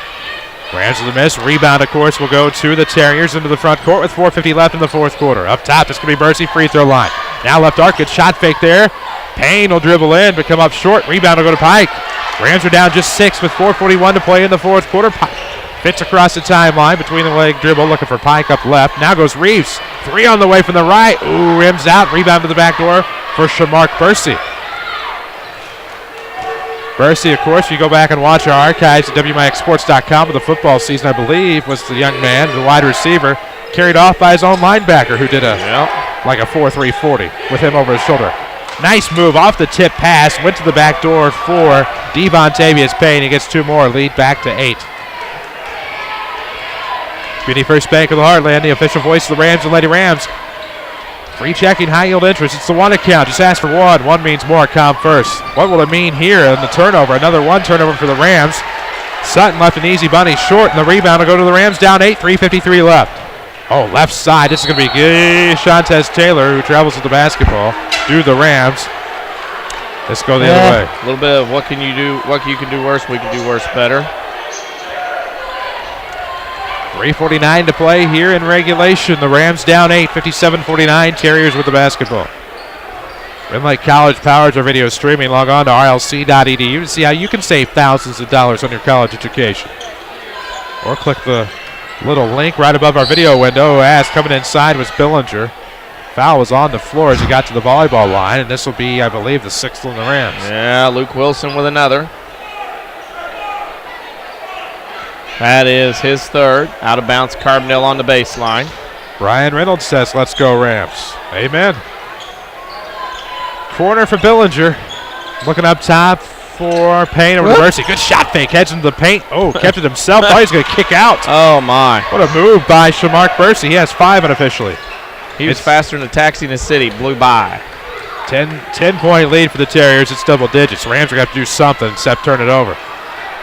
Rams with a miss. Rebound, of course, will go to the Terriers into the front court with 4:50 left in the fourth quarter. Up top, it's going to be Bursey, free throw line. Now left arc, good shot fake there. Payne will dribble in, but come up short. Rebound will go to Pike. Rams are down just 6 with 4:41 to play in the fourth quarter. Fits across the timeline between the leg dribble, looking for Pike up left. Now goes Reeves. 3 on the way from the right. Ooh, rims out. Rebound to the back door for Shamark Bursey. Bursey, of course, you go back and watch our archives at WMIXsports.com of the football season, I believe, was the young man, the wide receiver, carried off by his own linebacker who did like a 4.340 with him over his shoulder. Nice move off the tip pass, went to the back door for Devontavious Payne. He gets 2 more, lead back to 8. Community First Bank of the Heartland, the official voice of the Rams and Lady Rams. Free checking, high yield interest. It's the 1 account. Just ask for 1. 1 means more. Com first. What will it mean here in the turnover? Another 1 turnover for the Rams. Sutton left an easy bunny short, and the rebound will go to the Rams down 8. 3:53 left. Oh, left side. This is going to be Shantez Taylor, who travels with the basketball, to the Rams. Let's go the other way. A little bit of what can you do? What you can do worse, we can do worse better. 3:49 to play here in regulation. The Rams down 8, 57-49. Terriers with the basketball. Red Lake College powers our video streaming. Log on to rlc.edu to see how you can save thousands of dollars on your college education. Or click the little link right above our video window. As coming inside was Billinger. Foul was on the floor as he got to the volleyball line, and this will be, I believe, the 6th on the Rams. Yeah, Luke Wilson with another. That is his 3rd. Out of bounds, Carbondale on the baseline. Brian Reynolds says, let's go Rams. Amen. Corner for Billinger. Looking up top for Payne over to Mercy. Good shot fake. Heads into the paint. Oh, kept it himself. Thought he was going to kick out. Oh, my. What a move by Shamark Bursey. He has 5 unofficially. He was faster than a taxi in the city. Blew by. 10-point lead for the Terriers. It's double digits. Rams are going to have to do something except turn it over.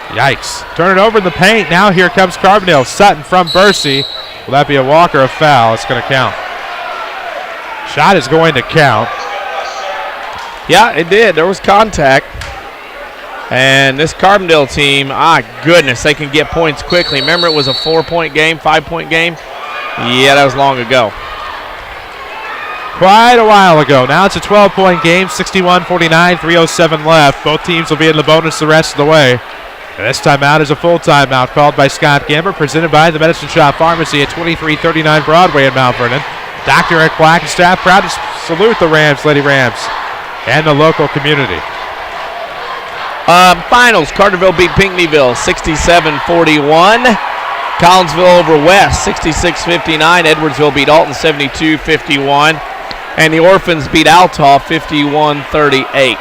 Yikes. Turn it over in the paint. Now here comes Carbondale. Sutton from Bursey. Will that be a walk or a foul? It's going to count. Shot is going to count. Yeah, it did. There was contact. And this Carbondale team, goodness, they can get points quickly. Remember, it was a 4-point game, 5-point game? Yeah, that was long ago. Quite a while ago. Now it's a 12-point game, 61-49, 3:07 left. Both teams will be in the bonus the rest of the way. And this timeout is a full timeout called by Scott Gamber, presented by the Medicine Shop Pharmacy at 2339 Broadway in Mount Vernon. Dr. Eric Black and staff proud to salute the Rams, Lady Rams, and the local community. Finals, Carterville beat Pinckneyville 67-41. Collinsville over West 66-59. Edwardsville beat Alton 72-51. And the Orphans beat Althoff 51-38.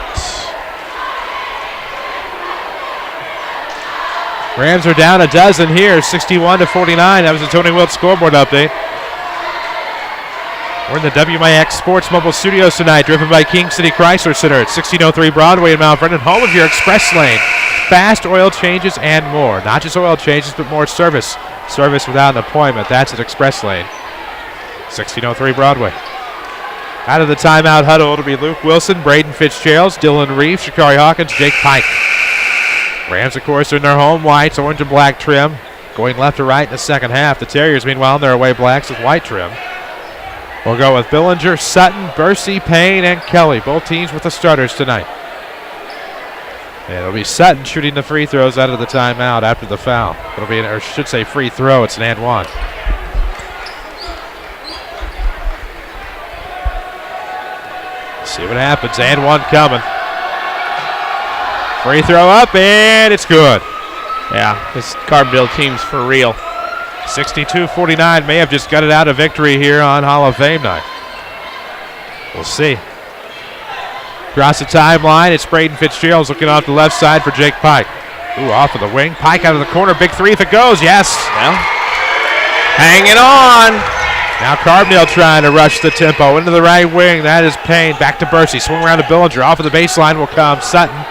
Rams are down a dozen here, 61-49. That was the Tony Wilt scoreboard update. We're in the WMIX Sports Mobile Studios tonight, driven by King City Chrysler Center at 1603 Broadway in Mount Vernon, home of your express lane. Fast oil changes and more. Not just oil changes, but more service. Service without an appointment. That's at Express Lane. 1603 Broadway. Out of the timeout huddle, it'll be Luke Wilson, Braden Fitzgerald, Dylan Reeves, Shakari Hawkins, Jake Pike. Rams, of course, are in their home whites, orange and black trim. Going left to right in the second half. The Terriers, meanwhile, in their away blacks with white trim. We'll go with Billinger, Sutton, Bursey, Payne, and Kelly. Both teams with the starters tonight. And it'll be Sutton shooting the free throws out of the timeout after the foul. It'll be, or should say free throw, it's an and one. See what happens, and one coming. Free throw up, and it's good. Yeah, this Carbondale team's for real. 62-49, may have just got it out of victory here on Hall of Fame night. We'll see. Across the timeline, it's Braden Fitzgerald looking off the left side for Jake Pike. Ooh, off of the wing. Pike out of the corner, big three if it goes, yes. Well, hanging on. Now Carbondale trying to rush the tempo into the right wing. That is Payne. Back to Bursey. Swing around to Billinger. Off of the baseline will come Sutton.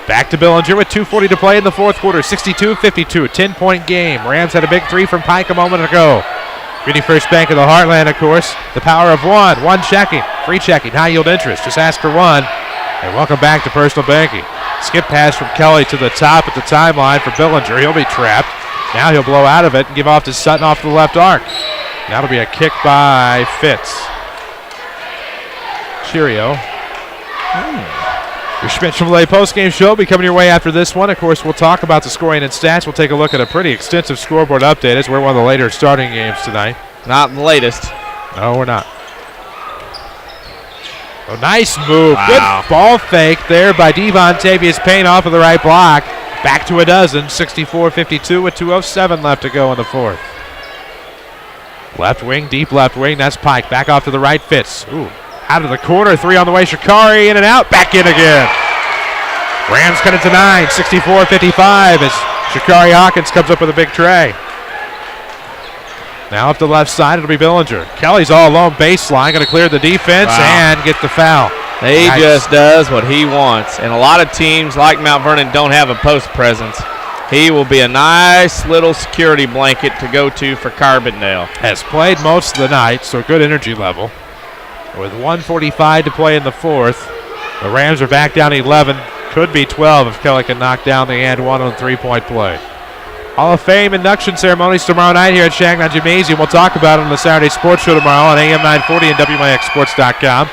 Back to Billinger with 2:40 to play in the fourth quarter. 62-52, 10-point game. Rams had a big three from Pike a moment ago. Community First Bank of the Heartland, of course. The power of one checking, free checking, high yield interest. Just ask for one. And welcome back to personal banking. Skip pass from Kelly to the top at the timeline for Billinger. He'll be trapped. Now he'll blow out of it and give off to Sutton off the left arc. That'll be a kick by Fitz. Cheerio. Your Schmidt Chevrolet postgame show will be coming your way after this one. Of course, we'll talk about the scoring and stats. We'll take a look at a pretty extensive scoreboard update as we're one of the later starting games tonight. Not the latest. No, we're not. Oh, nice move. Wow. Good ball fake there by Devontavious Payne off of the right block. Back to a dozen. 64-52 with 2:07 left to go in the fourth. Left wing, deep left wing. That's Pike. Back off to the right. Fitz. Ooh. Out of the corner, three on the way. Shakari in and out, back in again. Rams cut it to 9, 64-55 as Shakari Hawkins comes up with a big tray. Now up the left side, it'll be Billinger. Kelly's all alone baseline, going to clear the defense and get the foul. He just does what he wants. And a lot of teams like Mount Vernon don't have a post presence. He will be a nice little security blanket to go to for Carbondale. Has played most of the night, so good energy level. With 1:45 to play in the fourth, the Rams are back down 11. Could be 12 if Kelly can knock down the and one on three-point play. Hall of Fame induction ceremonies tomorrow night here at Changon Gymnasium. We'll talk about it on the Saturday Sports Show tomorrow on AM 940 and WMIXsports.com.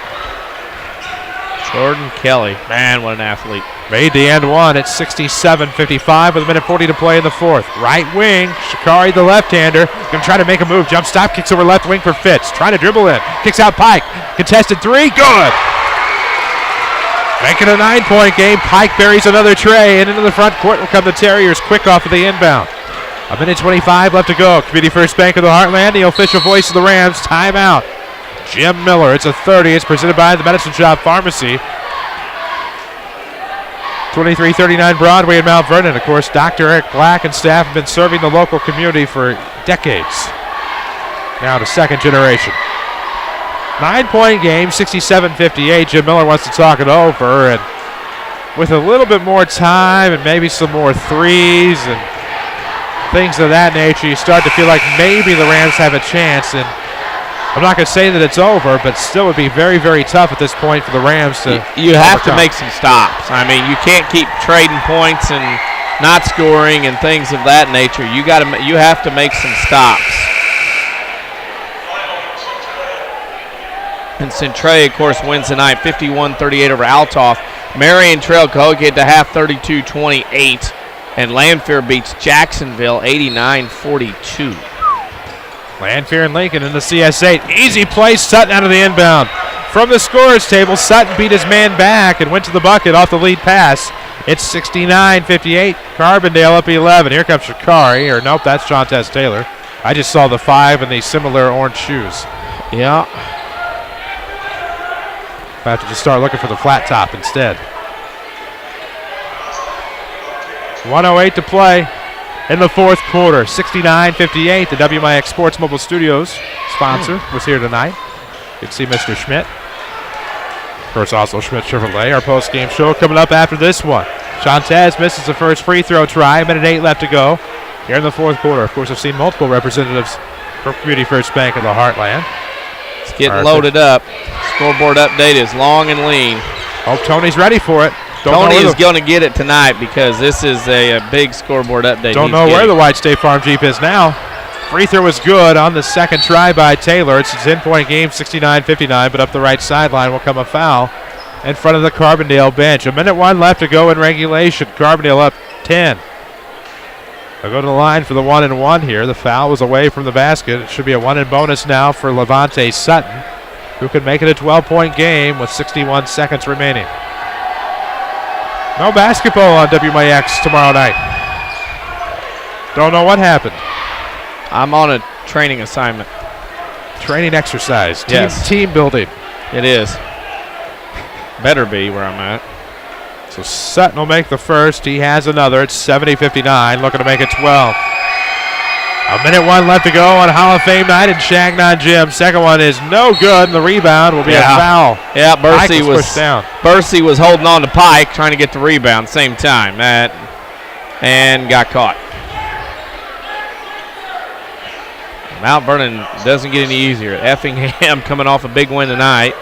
Jordan Kelly, man, what an athlete. Made the end one at 67-55 with a minute 40 to play in the fourth. Right wing, Shakari the left-hander, going to try to make a move. Jump stop, kicks over left wing for Fitz. Trying to dribble in, kicks out Pike. Contested three, good. Making a 9-point game. Pike buries another tray, and into the front court will come the Terriers quick off of the inbound. A minute 25 left to go. Community First Bank of the Heartland, the official voice of the Rams. Timeout. Jim Miller, it's a 30. It's presented by the Medicine Shop Pharmacy. 2339 Broadway in Mount Vernon. Of course, Dr. Eric Black and staff have been serving the local community for decades. Now to second generation. 9-point game, 67-58. Jim Miller wants to talk it over, and with a little bit more time and maybe some more threes and things of that nature, you start to feel like maybe the Rams have a chance. And I'm not going to say that it's over, but still would be very, very tough at this point for the Rams to You have to overcome. make some stops. I mean, you can't keep trading points and not scoring and things of that nature. You have to make some stops. And Centralia, of course, wins tonight 51-38 over Althoff. Marion Trail Colgate to half 32-28. And Lanphier beats Jacksonville 89-42. Lanphier and Lincoln in the CS8. Easy play, Sutton out of the inbound. From the scorer's table, Sutton beat his man back and went to the bucket off the lead pass. It's 69-58. Carbondale up 11. Here comes Shikari. Or nope, that's Jontez Taylor. I just saw the 5 in the similar orange shoes. Yeah. I have to just start looking for the flat top instead. 1:08 to play in the fourth quarter. 69-58. The WMIX Sports Mobile Studios sponsor was here tonight. You can see Mr. Schmidt. Of course, also Schmidt Chevrolet. Our post-game show coming up after this one. Jontez misses the first free throw try. 1:08 left to go here in the fourth quarter. Of course, I've seen multiple representatives from Community First Bank of the Heartland. It's getting loaded up. Scoreboard update is long and lean. Hope Tony's ready for it. Tony is going to get it tonight because this is a big scoreboard update. Don't know where the white State Farm Jeep is now. Free throw was good on the second try by Taylor. It's a 10-point game, 69-59, but up the right sideline will come a foul in front of the Carbondale bench. 1:01 left to go in regulation. Carbondale up 10. They'll go to the line for the 1-and-1 here. The foul was away from the basket. It should be a 1-and bonus now for Levante Sutton, who could make it a 12-point game with 61 seconds remaining. No basketball on WMIX tomorrow night. Don't know what happened. I'm on a training assignment. Training exercise. Yes. Team building. It is. Better be where I'm at. So Sutton will make the first. He has another. It's 70-59. Looking to make it 12. 1:01 left to go on Hall of Fame night in Changon Gym. Second one is no good, and the rebound will be a foul. Yeah, Bursey was pushed down. Bursey was holding on to Pike, trying to get the rebound same time, and got caught. Mount Vernon doesn't get any easier. Effingham coming off a big win tonight,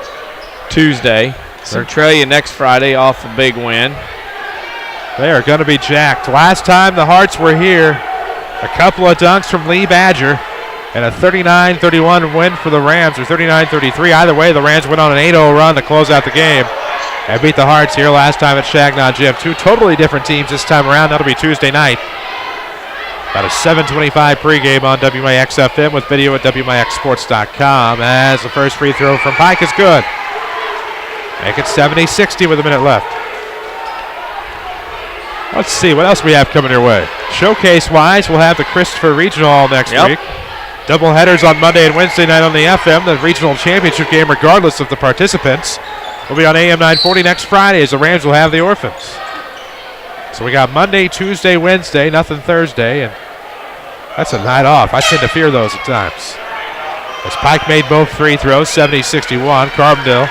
Tuesday. Centralia next Friday off a big win. They are going to be jacked. Last time the Hearts were here, a couple of dunks from Lee Badger and a 39-31 win for the Rams, or 39-33. Either way, the Rams went on an 8-0 run to close out the game and beat the Hearts here last time at Changon Gym. Two totally different teams this time around. That'll be Tuesday night. About a 7:25 pregame on WMIX FM with video at WMIXsports.com as the first free throw from Pike is good. Make it 70-60 with a minute left. Let's see what else we have coming your way. Showcase-wise, we'll have the Christopher Regional next week. Double headers on Monday and Wednesday night on the FM. The regional championship game, regardless of the participants, will be on AM 940 next Friday as the Rams will have the Orphans. So we got Monday, Tuesday, Wednesday, nothing Thursday, and that's a night off. I tend to fear those at times. As Pike made both free throws, 70-61. Carbondale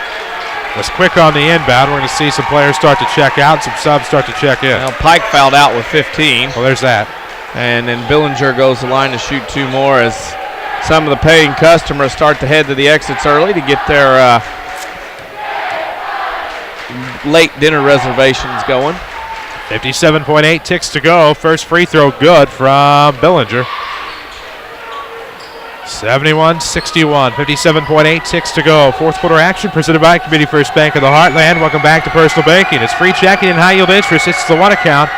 was quick on the inbound. We're going to see some players start to check out, some subs start to check in. Well, Pike fouled out with 15. Well, there's that. And then Billinger goes the line to shoot two more as some of the paying customers start to head to the exits early to get their late dinner reservations going. 57.8 ticks to go. First free throw good from Billinger. 71-61, 57.8 ticks to go. Fourth quarter action presented by Community First Bank of the Heartland. Welcome back to Personal Banking. It's free checking and high yield interest. It's the one account.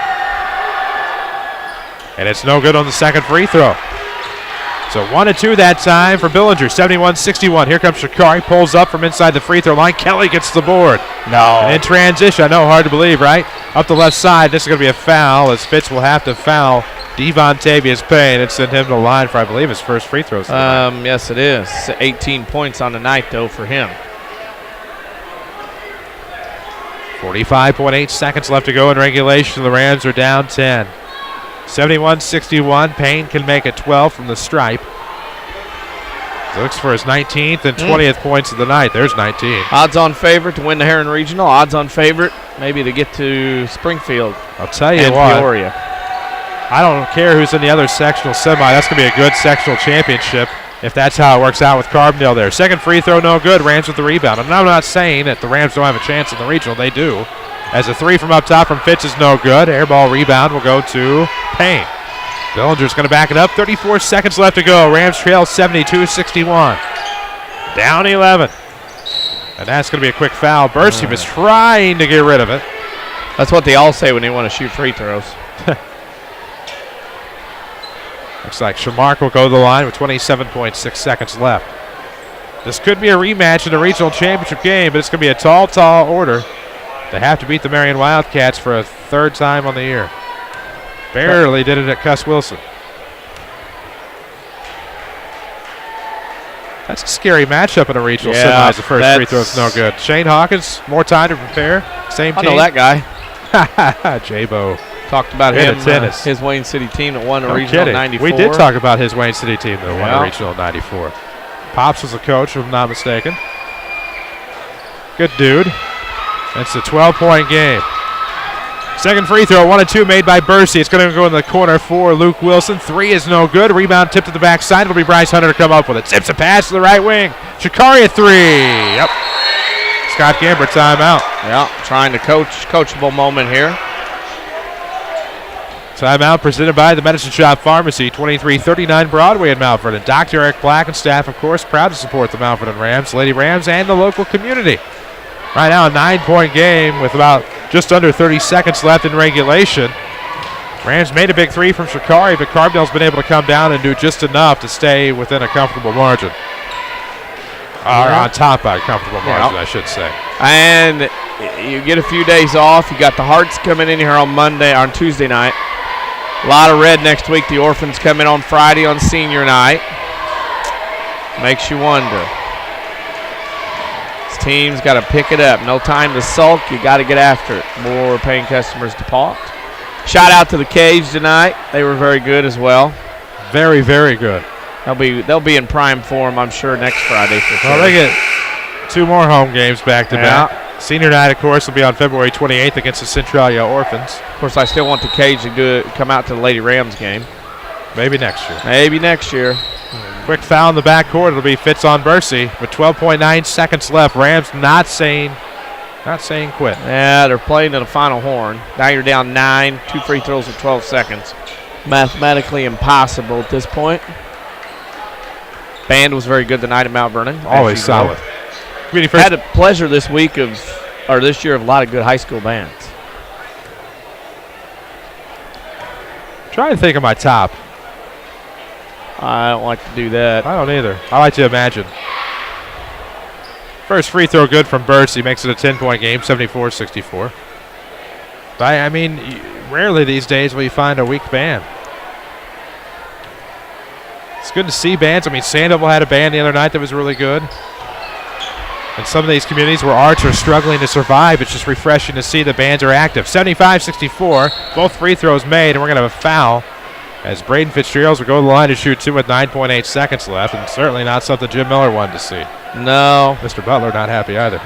And it's no good on the second free throw. So 1-2 that time for Billinger. 71-61. Here comes Shikari. Pulls up from inside the free throw line. Kelly gets the board. No. And in transition, I know, hard to believe, right? Up the left side. This is going to be a foul as Fitz will have to foul Devontavious Payne and send him to the line for, I believe, his first free throws. Yes, it is. 18 points on the night, though, for him. 45.8 seconds left to go in regulation. The Rams are down 10. 71-61. Payne can make it 12 from the stripe. He looks for his 19th and 20th points of the night. There's 19. Odds-on favorite to win the Heron Regional. Odds-on favorite maybe to get to Springfield. I'll tell you and what. Peoria. I don't care who's in the other sectional semi. That's going to be a good sectional championship. if that's how it works out with Carbondale there. Second free throw, no good. Rams with the rebound. And I'm not saying that the Rams don't have a chance in the regional. They do. As a three from up top from Fitz is no good. Air ball rebound will go to Payne. Billinger's going to back it up. 34 seconds left to go. Rams trail 72-61. Down 11. And that's going to be a quick foul. Bursey was trying to get rid of it. That's what they all say when they want to shoot free throws. Looks like Shamark will go to the line with 27.6 seconds left. This could be a rematch in the regional championship game, but it's going to be a tall order. They have to beat the Marion Wildcats for a third time on the year. Barely did it at Cuss Wilson. That's a scary matchup in a regional semis. The first free throw is no good. Shane Hawkins, more time to prepare. Same team. I know that guy. J-Bo. Talked about him, his Wayne City team that won a regional in 94. We did talk about his Wayne City team that won a regional in 94. Pops was the coach, if I'm not mistaken. Good dude. It's a 12-point game. Second free throw, 1 and 2 made by Bursey. It's going to go in the corner for Luke Wilson. Three is no good. Rebound tipped to the backside. It'll be Bryce Hunter to come up with it. Zips a pass to the right wing. Shikari a three. Yep. Scott Gamber timeout. Yeah, trying to coachable moment here. Timeout presented by the Medicine Shop Pharmacy, 2339 Broadway in Mount Vernon. Dr. Eric Black and staff, of course, proud to support the Mount Vernon Rams, Lady Rams, and the local community. Right now, a 9-point game with about just under 30 seconds left in regulation. Rams made a big three from Shikari, but Carbondale's been able to come down and do just enough to stay within a comfortable margin. Or on top of a comfortable margin, I should say. And you get a few days off. You got the Hearts coming in here on Tuesday night. A lot of red next week. The Orphans come in on Friday on senior night. Makes you wonder. This team's got to pick it up. No time to sulk. You got to get after it. More paying customers to park. Shout out to the Cage tonight. They were very good as well. Very, very good. They'll be in prime form, I'm sure, next Friday for sure. Well, they get 2 more home games back to back. Senior night, of course, will be on February 28th against the Centralia Orphans. Of course, I still want the Cage to come out to the Lady Rams game. Maybe next year. Maybe next year. Quick foul in the backcourt. It'll be Fitz on Bursey with 12.9 seconds left. Rams not saying quit. Yeah, they're playing to the final horn. Now you're down 9, 2 free throws with 12 seconds. Mathematically impossible at this point. Band was very good tonight at Mount Vernon. Always solid. Had a pleasure this year of a lot of good high school bands. Trying to think of my top. I don't like to do that. I don't either. I like to imagine. First free throw good from Bursey makes it a 10-point game, 74-64. I mean, rarely these days will you find a weak band. It's good to see bands. I mean, Sandoval had a band the other night that was really good. In some of these communities where arts are struggling to survive, it's just refreshing to see the bands are active. 75-64, both free throws made, and we're going to have a foul as Braden Fitzgerald will go to the line to shoot 2 with 9.8 seconds left, and certainly not something Jim Miller wanted to see. No. Mr. Butler not happy either.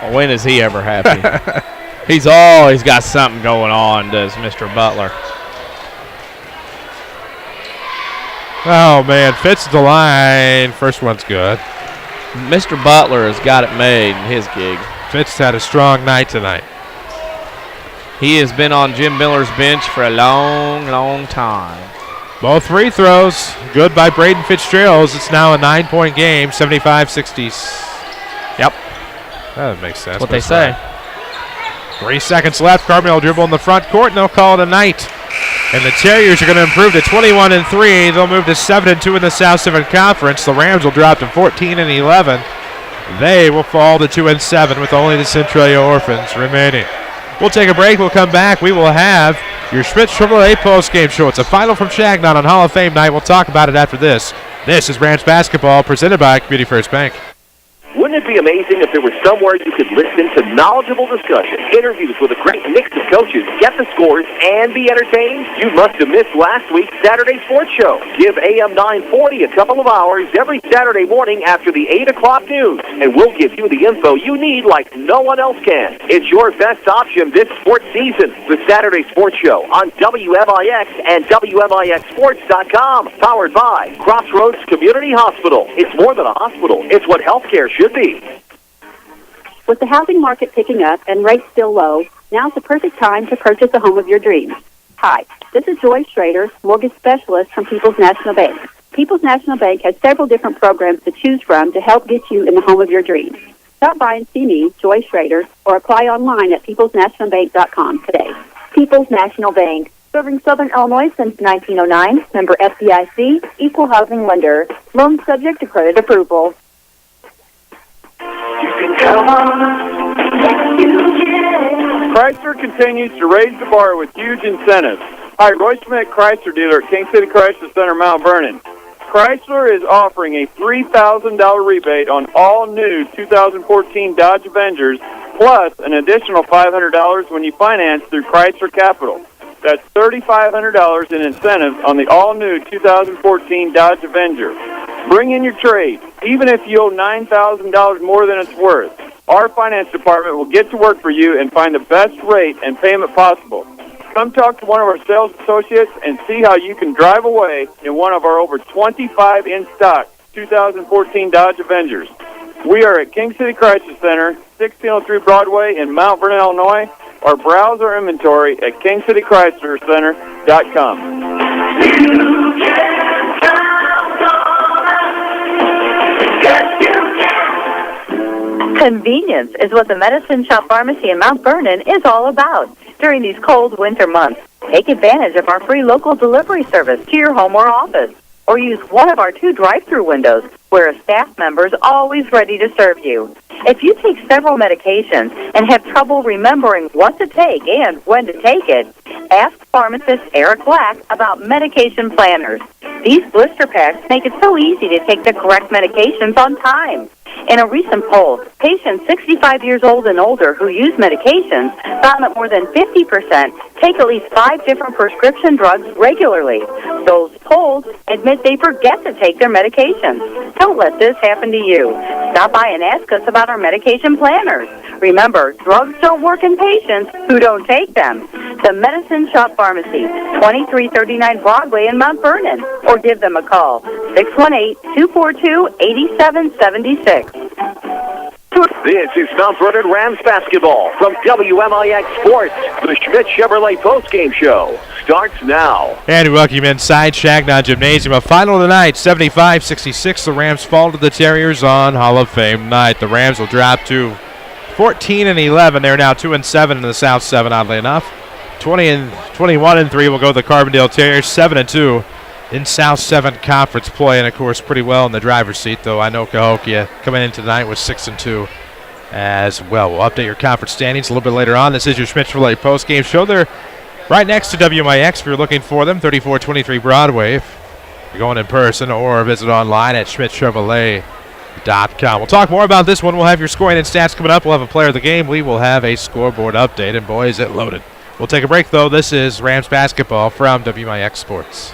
Well, when is he ever happy? He's always got something going on, does Mr. Butler. Oh, man, Fitz at the line. First one's good. Mr. Butler has got it made in his gig. Fitz had a strong night tonight. He has been on Jim Miller's bench for a long, long time. Both free throws good by Braden Fitzgerald. It's now a 9-point game, 75-60. Yep. That makes sense. What they say. 3 seconds left. Carbondale dribble in the front court, and they'll call it a night. And the Terriers are going to improve to 21-3. They'll move to 7-2 in the South 7 Conference. The Rams will drop to 14-11. They will fall to 2-7 with only the Centralia Orphans remaining. We'll take a break. We'll come back. We will have your Schmitz AAA postgame show. It's a final from Changon on Hall of Fame night. We'll talk about it after this. This is Rams basketball presented by Community First Bank. Wouldn't it be amazing if there was somewhere you could listen to knowledgeable discussion, interviews with a great mix of coaches, get the scores, and be entertained? You must have missed last week's Saturday Sports Show. Give AM 940 a couple of hours every Saturday morning after the 8 o'clock news, and we'll give you the info you need like no one else can. It's your best option this sports season. The Saturday Sports Show on WMIX and WMIXSports.com. Powered by Crossroads Community Hospital. It's more than a hospital. It's what healthcare should be. With the housing market picking up and rates still low, now's the perfect time to purchase a home of your dreams. Hi, this is Joy Schrader, mortgage specialist from People's National Bank. People's National Bank has several different programs to choose from to help get you in the home of your dreams. Stop by and see me, Joy Schrader, or apply online at peoplesnationalbank.com today. People's National Bank, serving Southern Illinois since 1909, member FDIC, equal housing lender, loan subject to credit approval. Chrysler continues to raise the bar with huge incentives. Hi, Roy Schmidt, Chrysler dealer at King City Chrysler Center, Mount Vernon. Chrysler is offering a $3,000 rebate on all new 2014 Dodge Avengers, plus an additional $500 when you finance through Chrysler Capital. That's $3,500 in incentives on the all-new 2014 Dodge Avenger. Bring in your trade, even if you owe $9,000 more than it's worth. Our finance department will get to work for you and find the best rate and payment possible. Come talk to one of our sales associates and see how you can drive away in one of our over 25 in-stock 2014 Dodge Avengers. We are at King City Chrysler Center, 1603 Broadway in Mount Vernon, Illinois, or browse our inventory at kingcitychryslercenter.com. Convenience is what the Medicine Shop Pharmacy in Mount Vernon is all about during these cold winter months. Take advantage of our free local delivery service to your home or office, or use one of our 2 drive-through windows where a staff member is always ready to serve you. If you take several medications and have trouble remembering what to take and when to take it, ask pharmacist Eric Black about medication planners. These blister packs make it so easy to take the correct medications on time. In a recent poll, patients 65 years old and older who use medications found that more than 50% take at least 5 different prescription drugs regularly. Those polled admit they forget to take their medications. Don't let this happen to you. Stop by and ask us about our medication planners. Remember, drugs don't work in patients who don't take them. The Medicine Shop Pharmacy, 2339 Broadway in Mount Vernon, or give them a call, 618-242-8776. This is Mount Vernon Rams basketball from WMIX Sports. The Schmidt Chevrolet postgame show starts now. And we welcome you inside Changon Gymnasium. A final tonight, 75-66. The Rams fall to the Terriers on Hall of Fame night. The Rams will drop to 14-11. They're now 2-7 in the South 7, oddly enough. 21-3 will go to the Carbondale Terriers, 7-2 in South 7 conference play, and of course pretty well in the driver's seat, though I know Cahokia coming in tonight was 6-2 as well. We'll update your conference standings a little bit later on. This is your Schmidt Chevrolet post-game show. They're right next to WMIX if you're looking for them, 3423 Broadway if you're going in person, or visit online at schmidtchevrolet.com. We'll talk more about this one. We'll have your scoring and stats coming up. We'll have a player of the game. We will have a scoreboard update, and boy, is it loaded. We'll take a break, though. This is Rams basketball from WMIX Sports.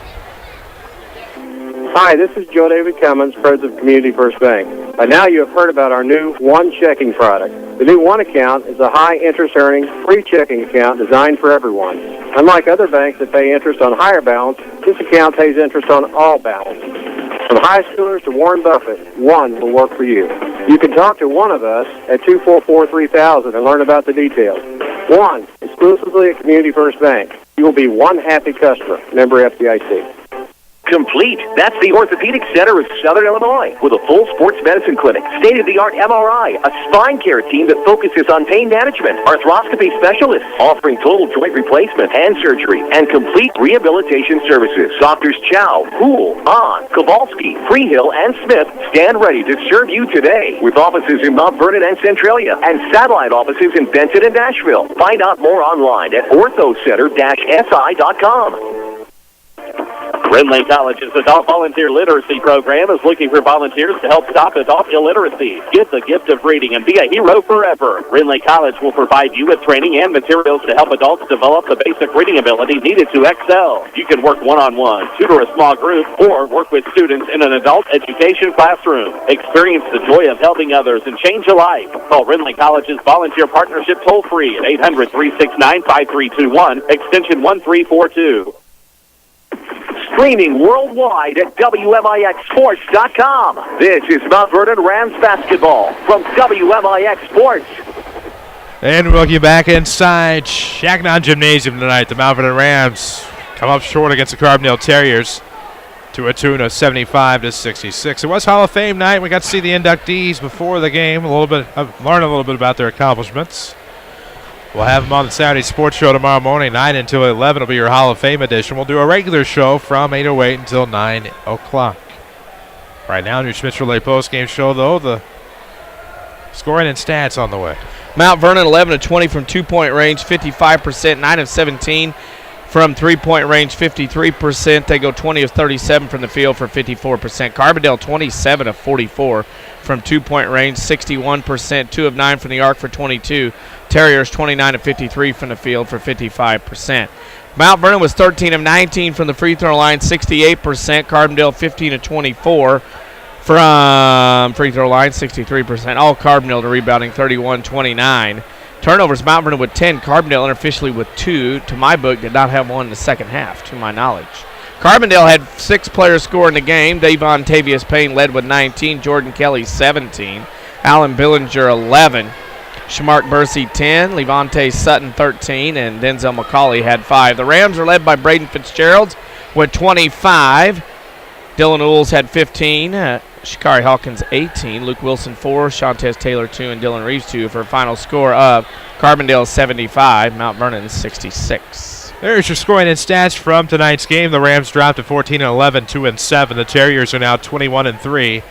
Hi, this is Joe David Cummins, President of Community First Bank. By now you have heard about our new One Checking product. The new One account is a high-interest earning, free checking account designed for everyone. Unlike other banks that pay interest on higher balance, this account pays interest on all balance. From high schoolers to Warren Buffett, One will work for you. You can talk to one of us at 244-3000 and learn about the details. One, exclusively at Community First Bank. You will be one happy customer. Member FDIC. Complete. That's the Orthopedic Center of Southern Illinois with a full sports medicine clinic, state-of-the-art MRI, a spine care team that focuses on pain management, arthroscopy specialists offering total joint replacement, hand surgery, and complete rehabilitation services. Doctors Chow, Poole, Ahn, Kowalski, Freehill, and Smith stand ready to serve you today with offices in Mount Vernon and Centralia and satellite offices in Benton and Nashville. Find out more online at orthocenter-si.com. Renley College's Adult Volunteer Literacy Program is looking for volunteers to help stop adult illiteracy. Get the gift of reading and be a hero forever. Renley College will provide you with training and materials to help adults develop the basic reading ability needed to excel. You can work one-on-one, tutor a small group, or work with students in an adult education classroom. Experience the joy of helping others and change a life. Call Renley College's Volunteer Partnership toll-free at 800-369-5321, extension 1342. Streaming worldwide at WMIXSports.com. This is Mount Vernon Rams basketball from WMIX Sports. And we'll get back inside Changon Gymnasium tonight. The Mount Vernon Rams come up short against the Carbondale Terriers to a tune of 75-66. It was Hall of Fame night. We got to see the inductees before the game, learn a little bit about their accomplishments. We'll have them on the Saturday Sports Show tomorrow morning, 9 until 11 will be your Hall of Fame edition. We'll do a regular show from 8:08 until 9 o'clock. Right now, your Schmitz Relay postgame show, though, the scoring and stats on the way. Mount Vernon 11 of 20 from 2-point range, 55%, 9 of 17 from 3-point range, 53%. They go 20 of 37 from the field for 54%. Carbondale 27 of 44 from 2-point range, 61%, 2 of 9 from the arc for 22. Terriers 29 of 53 from the field for 55%. Mount Vernon was 13 of 19 from the free throw line, 68%. Carbondale 15 of 24 from free throw line, 63%. All Carbondale to rebounding, 31-29. Turnovers, Mount Vernon with 10. Carbondale unofficially with 2. To my book, did not have one in the second half, to my knowledge. Carbondale had 6 players score in the game. Davon Tavius Payne led with 19. Jordan Kelly 17. Alan Billinger 11. Shamark Bursey 10. Levante Sutton 13. And Denzel McCauley had 5. The Rams are led by Braden Fitzgerald with 25. Dylan Ools had 15. Shikari Hawkins 18, Luke Wilson 4, Shantez Taylor 2, and Dylan Reeves 2 for a final score of Carbondale 75, Mount Vernon 66. There's your scoring and stats from tonight's game. The Rams dropped to 14-11, 2-7. The Terriers are now 21-3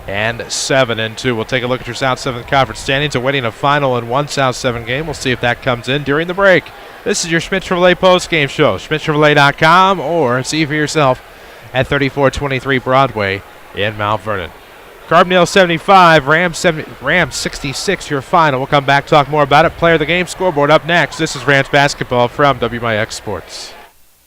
and 7-2. We'll take a look at your South 7th Conference standings, awaiting a final in one South 7 game. We'll see if that comes in during the break. This is your Schmitz Chevrolet postgame show, schmitzchevrolet.com, or see for yourself at 3423 Broadway in Mount Vernon. Carbondale 75, Rams 66, your final. We'll come back, talk more about it. Player of the game, scoreboard up next. This is Rams basketball from WMIX Sports.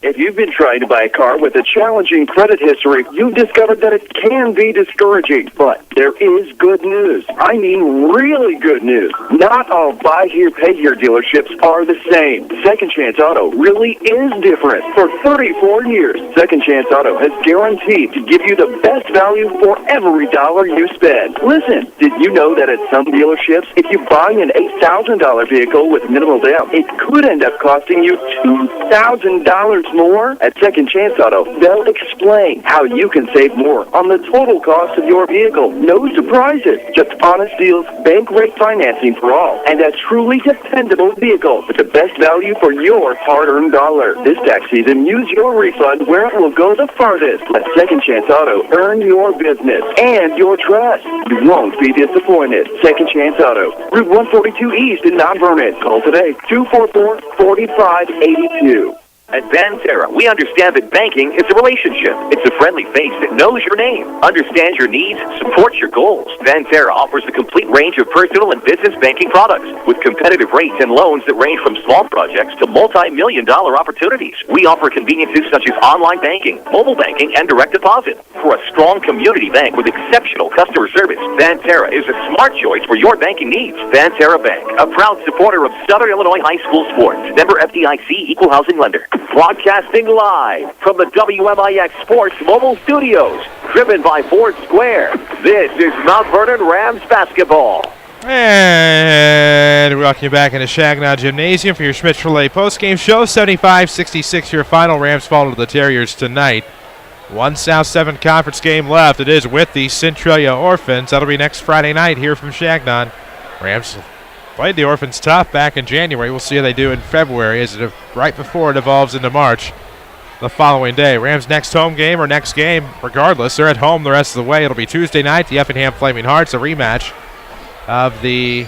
If you've been trying to buy a car with a challenging credit history, you've discovered that it can be discouraging. But there is good news. I mean really good news. Not all buy here, pay here dealerships are the same. Second Chance Auto really is different. For 34 years, Second Chance Auto has guaranteed to give you the best value for every dollar you spend. Listen, did you know that at some dealerships, if you buy an $8,000 vehicle with minimal down, it could end up costing you $2,000 more? At Second Chance Auto, they'll explain how you can save more on the total cost of your vehicle. No surprises, just honest deals, bank rate financing for all, and a truly dependable vehicle with the best value for your hard-earned dollar. This tax season, use your refund where it will go the farthest. Let Second Chance Auto earn your business and your trust. You won't be disappointed. Second Chance Auto, Route 142 East in Mount Vernon. Call today, 244-4582. At Banterra, we understand that banking is a relationship. It's a friendly face that knows your name, understands your needs, supports your goals. Banterra offers a complete range of personal and business banking products with competitive rates and loans that range from small projects to multi-million-dollar opportunities. We offer conveniences such as online banking, mobile banking, and direct deposit. For a strong community bank with exceptional customer service, Banterra is a smart choice for your banking needs. Banterra Bank, a proud supporter of Southern Illinois high school sports. Member FDIC, equal housing lender. Broadcasting live from the WMIX Sports Mobile Studios, driven by Ford Square. This is Mount Vernon Rams basketball. And we welcome you back into Changon Gymnasium for your Schmitz Relay postgame show. 75-66, your final. Rams fall to the Terriers tonight. One South 7 conference game left. It is with the Centralia Orphans. That'll be next Friday night here from Changon. Rams played the Orphans tough back in January. We'll see how they do in February right before it evolves into March the following day. Rams' next home game or next game, regardless, they're at home the rest of the way. It'll be Tuesday night, the Effingham Flaming Hearts, a rematch of the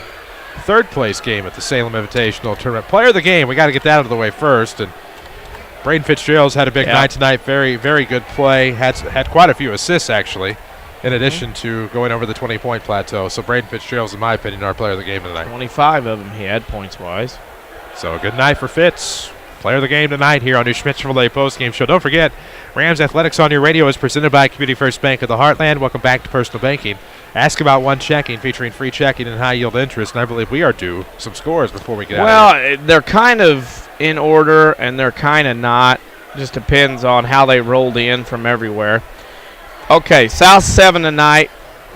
third place game at the Salem Invitational Tournament. Player of the game, we got to get that out of the way first. And Braden Fitzgerald's had a big night tonight. Very, very good play. Had quite a few assists, actually, in addition to going over the 20-point plateau. So Braden Fitzgerald's, in my opinion, our player of the game tonight. 25 of them he had points-wise. So a good night for Fitz. Player of the game tonight here on your Schmitz Chevrolet postgame show. Don't forget, Rams Athletics on your radio is presented by Community First Bank of the Heartland. Welcome back to Personal Banking. Ask about one checking, featuring free checking and high yield interest. And I believe we are due some scores before we get out of here. Well, they're kind of in order and they're kind of not. Just depends on how they rolled in from everywhere. Okay, South 7 tonight.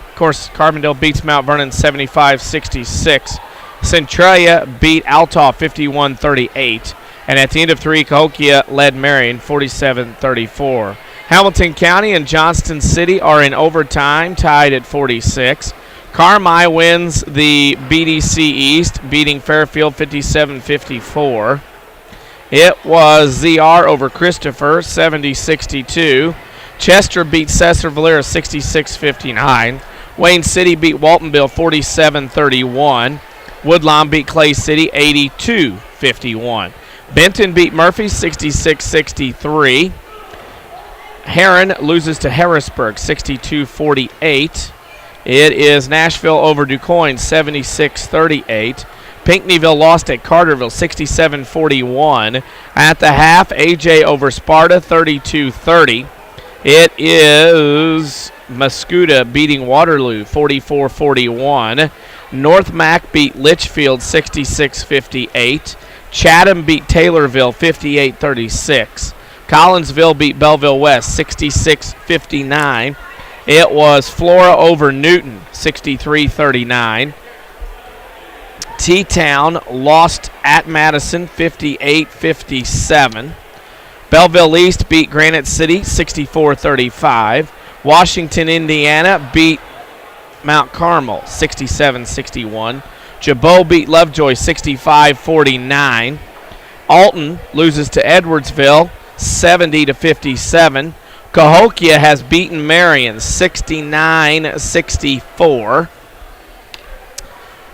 Of course, Carbondale beats Mount Vernon 75-66. Centralia beat Altha 51-38. And at the end of 3, Cahokia led Marion 47-34. Hamilton County and Johnston City are in overtime, tied at 46. Carmi wins the BDC East, beating Fairfield 57-54. It was ZR over Christopher, 70-62. Chester beat Cesar Valera 66-59. Wayne City beat Waltonville 47-31. Woodlawn beat Clay City 82-51. Benton beat Murphy 66-63. Heron loses to Harrisburg 62-48. It is Nashville over DuQuoin 76-38. Pinckneyville lost at Carterville 67-41. At the half, AJ over Sparta 32-30. It is Mascoutah beating Waterloo 44-41. North Mac beat Litchfield 66-58. Chatham beat Taylorville 58-36. Collinsville beat Belleville West 66-59. It was Flora over Newton 63-39. T-Town lost at Madison 58-57. Belleville East beat Granite City 64-35. Washington, Indiana beat Mount Carmel 67-61. Jabot beat Lovejoy 65-49. Alton loses to Edwardsville 70-57. Cahokia has beaten Marion 69-64.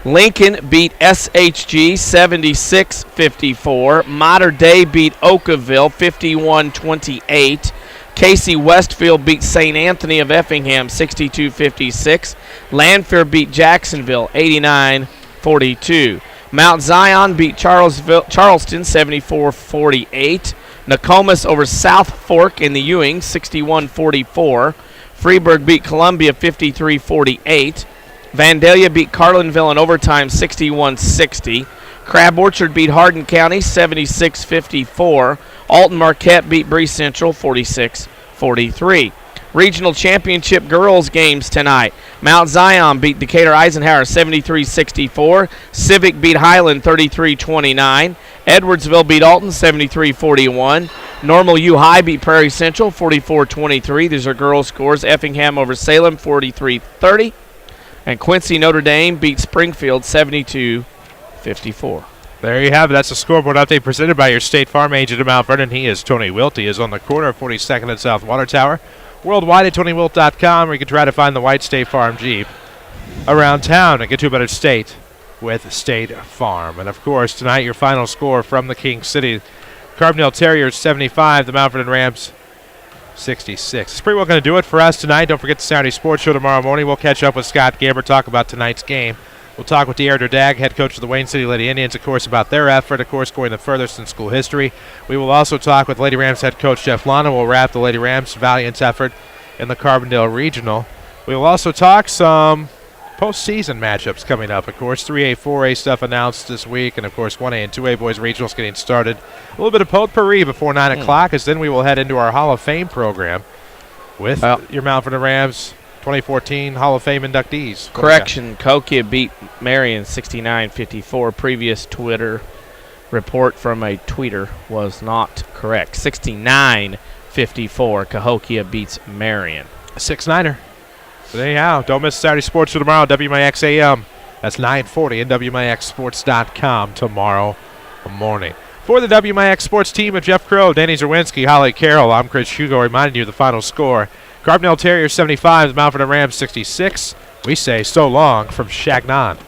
Lincoln beat SHG 76-54. Mater Dei beat Oakville 51-28. Casey Westfield beat St. Anthony of Effingham 62-56. Lanphier beat Jacksonville 89-42. Mount Zion beat Charleston 74-48. Nokomis over South Fork in the Ewing 61-44. Freeburg beat Columbia 53-48. Vandalia beat Carlinville in overtime 61-60. Crab Orchard beat Hardin County 76-54. Alton Marquette beat Bree Central 46-43. Regional championship girls games tonight. Mount Zion beat Decatur Eisenhower 73-64. Civic beat Highland 33-29. Edwardsville beat Alton 73-41. Normal U High beat Prairie Central 44-23. These are girls' scores. Effingham over Salem 43-30. And Quincy Notre Dame beat Springfield 72-54. There you have it. That's a scoreboard update presented by your State Farm agent at Mount Vernon. He is Tony Wilt. He is on the corner of 42nd and South Water Tower. Worldwide at TonyWilt.com, where you can try to find the white State Farm Jeep around town and get to a better state with State Farm. And, of course, tonight your final score from the King City. Carbondale Terriers 75, the Mount Vernon Rams 66. It's pretty well going to do it for us tonight. Don't forget the Saturday Sports Show tomorrow morning. We'll catch up with Scott Gamber, talk about tonight's game. We'll talk with De'Aaron Dag, head coach of the Wayne City Lady Indians, of course, about their effort, of course, going the furthest in school history. We will also talk with Lady Rams head coach Jeff Lana. We'll wrap the Lady Rams' valiant effort in the Carbondale Regional. We will also talk some postseason matchups coming up. Of course, 3A, 4A stuff announced this week, and, of course, 1A and 2A boys regionals getting started. A little bit of potpourri before 9 o'clock, as then we will head into our Hall of Fame program with your Mount Vernon Rams 2014 Hall of Fame inductees. Correction, Cahokia beat Marion 69-54. Previous Twitter report from a tweeter was not correct. 69-54. Cahokia beats Marion. 6-9er. So there you go. Don't miss Saturday Sports Show tomorrow, WMIX AM. That's 9:40 and WMIXsports.com tomorrow morning. For the WMIX Sports team of Jeff Crow, Danny Czerwinski, Holly Carroll, I'm Chris Hugo, reminding you the final score. Carbondale Terriers 75, the Mount Vernon Rams 66. We say so long from Changon.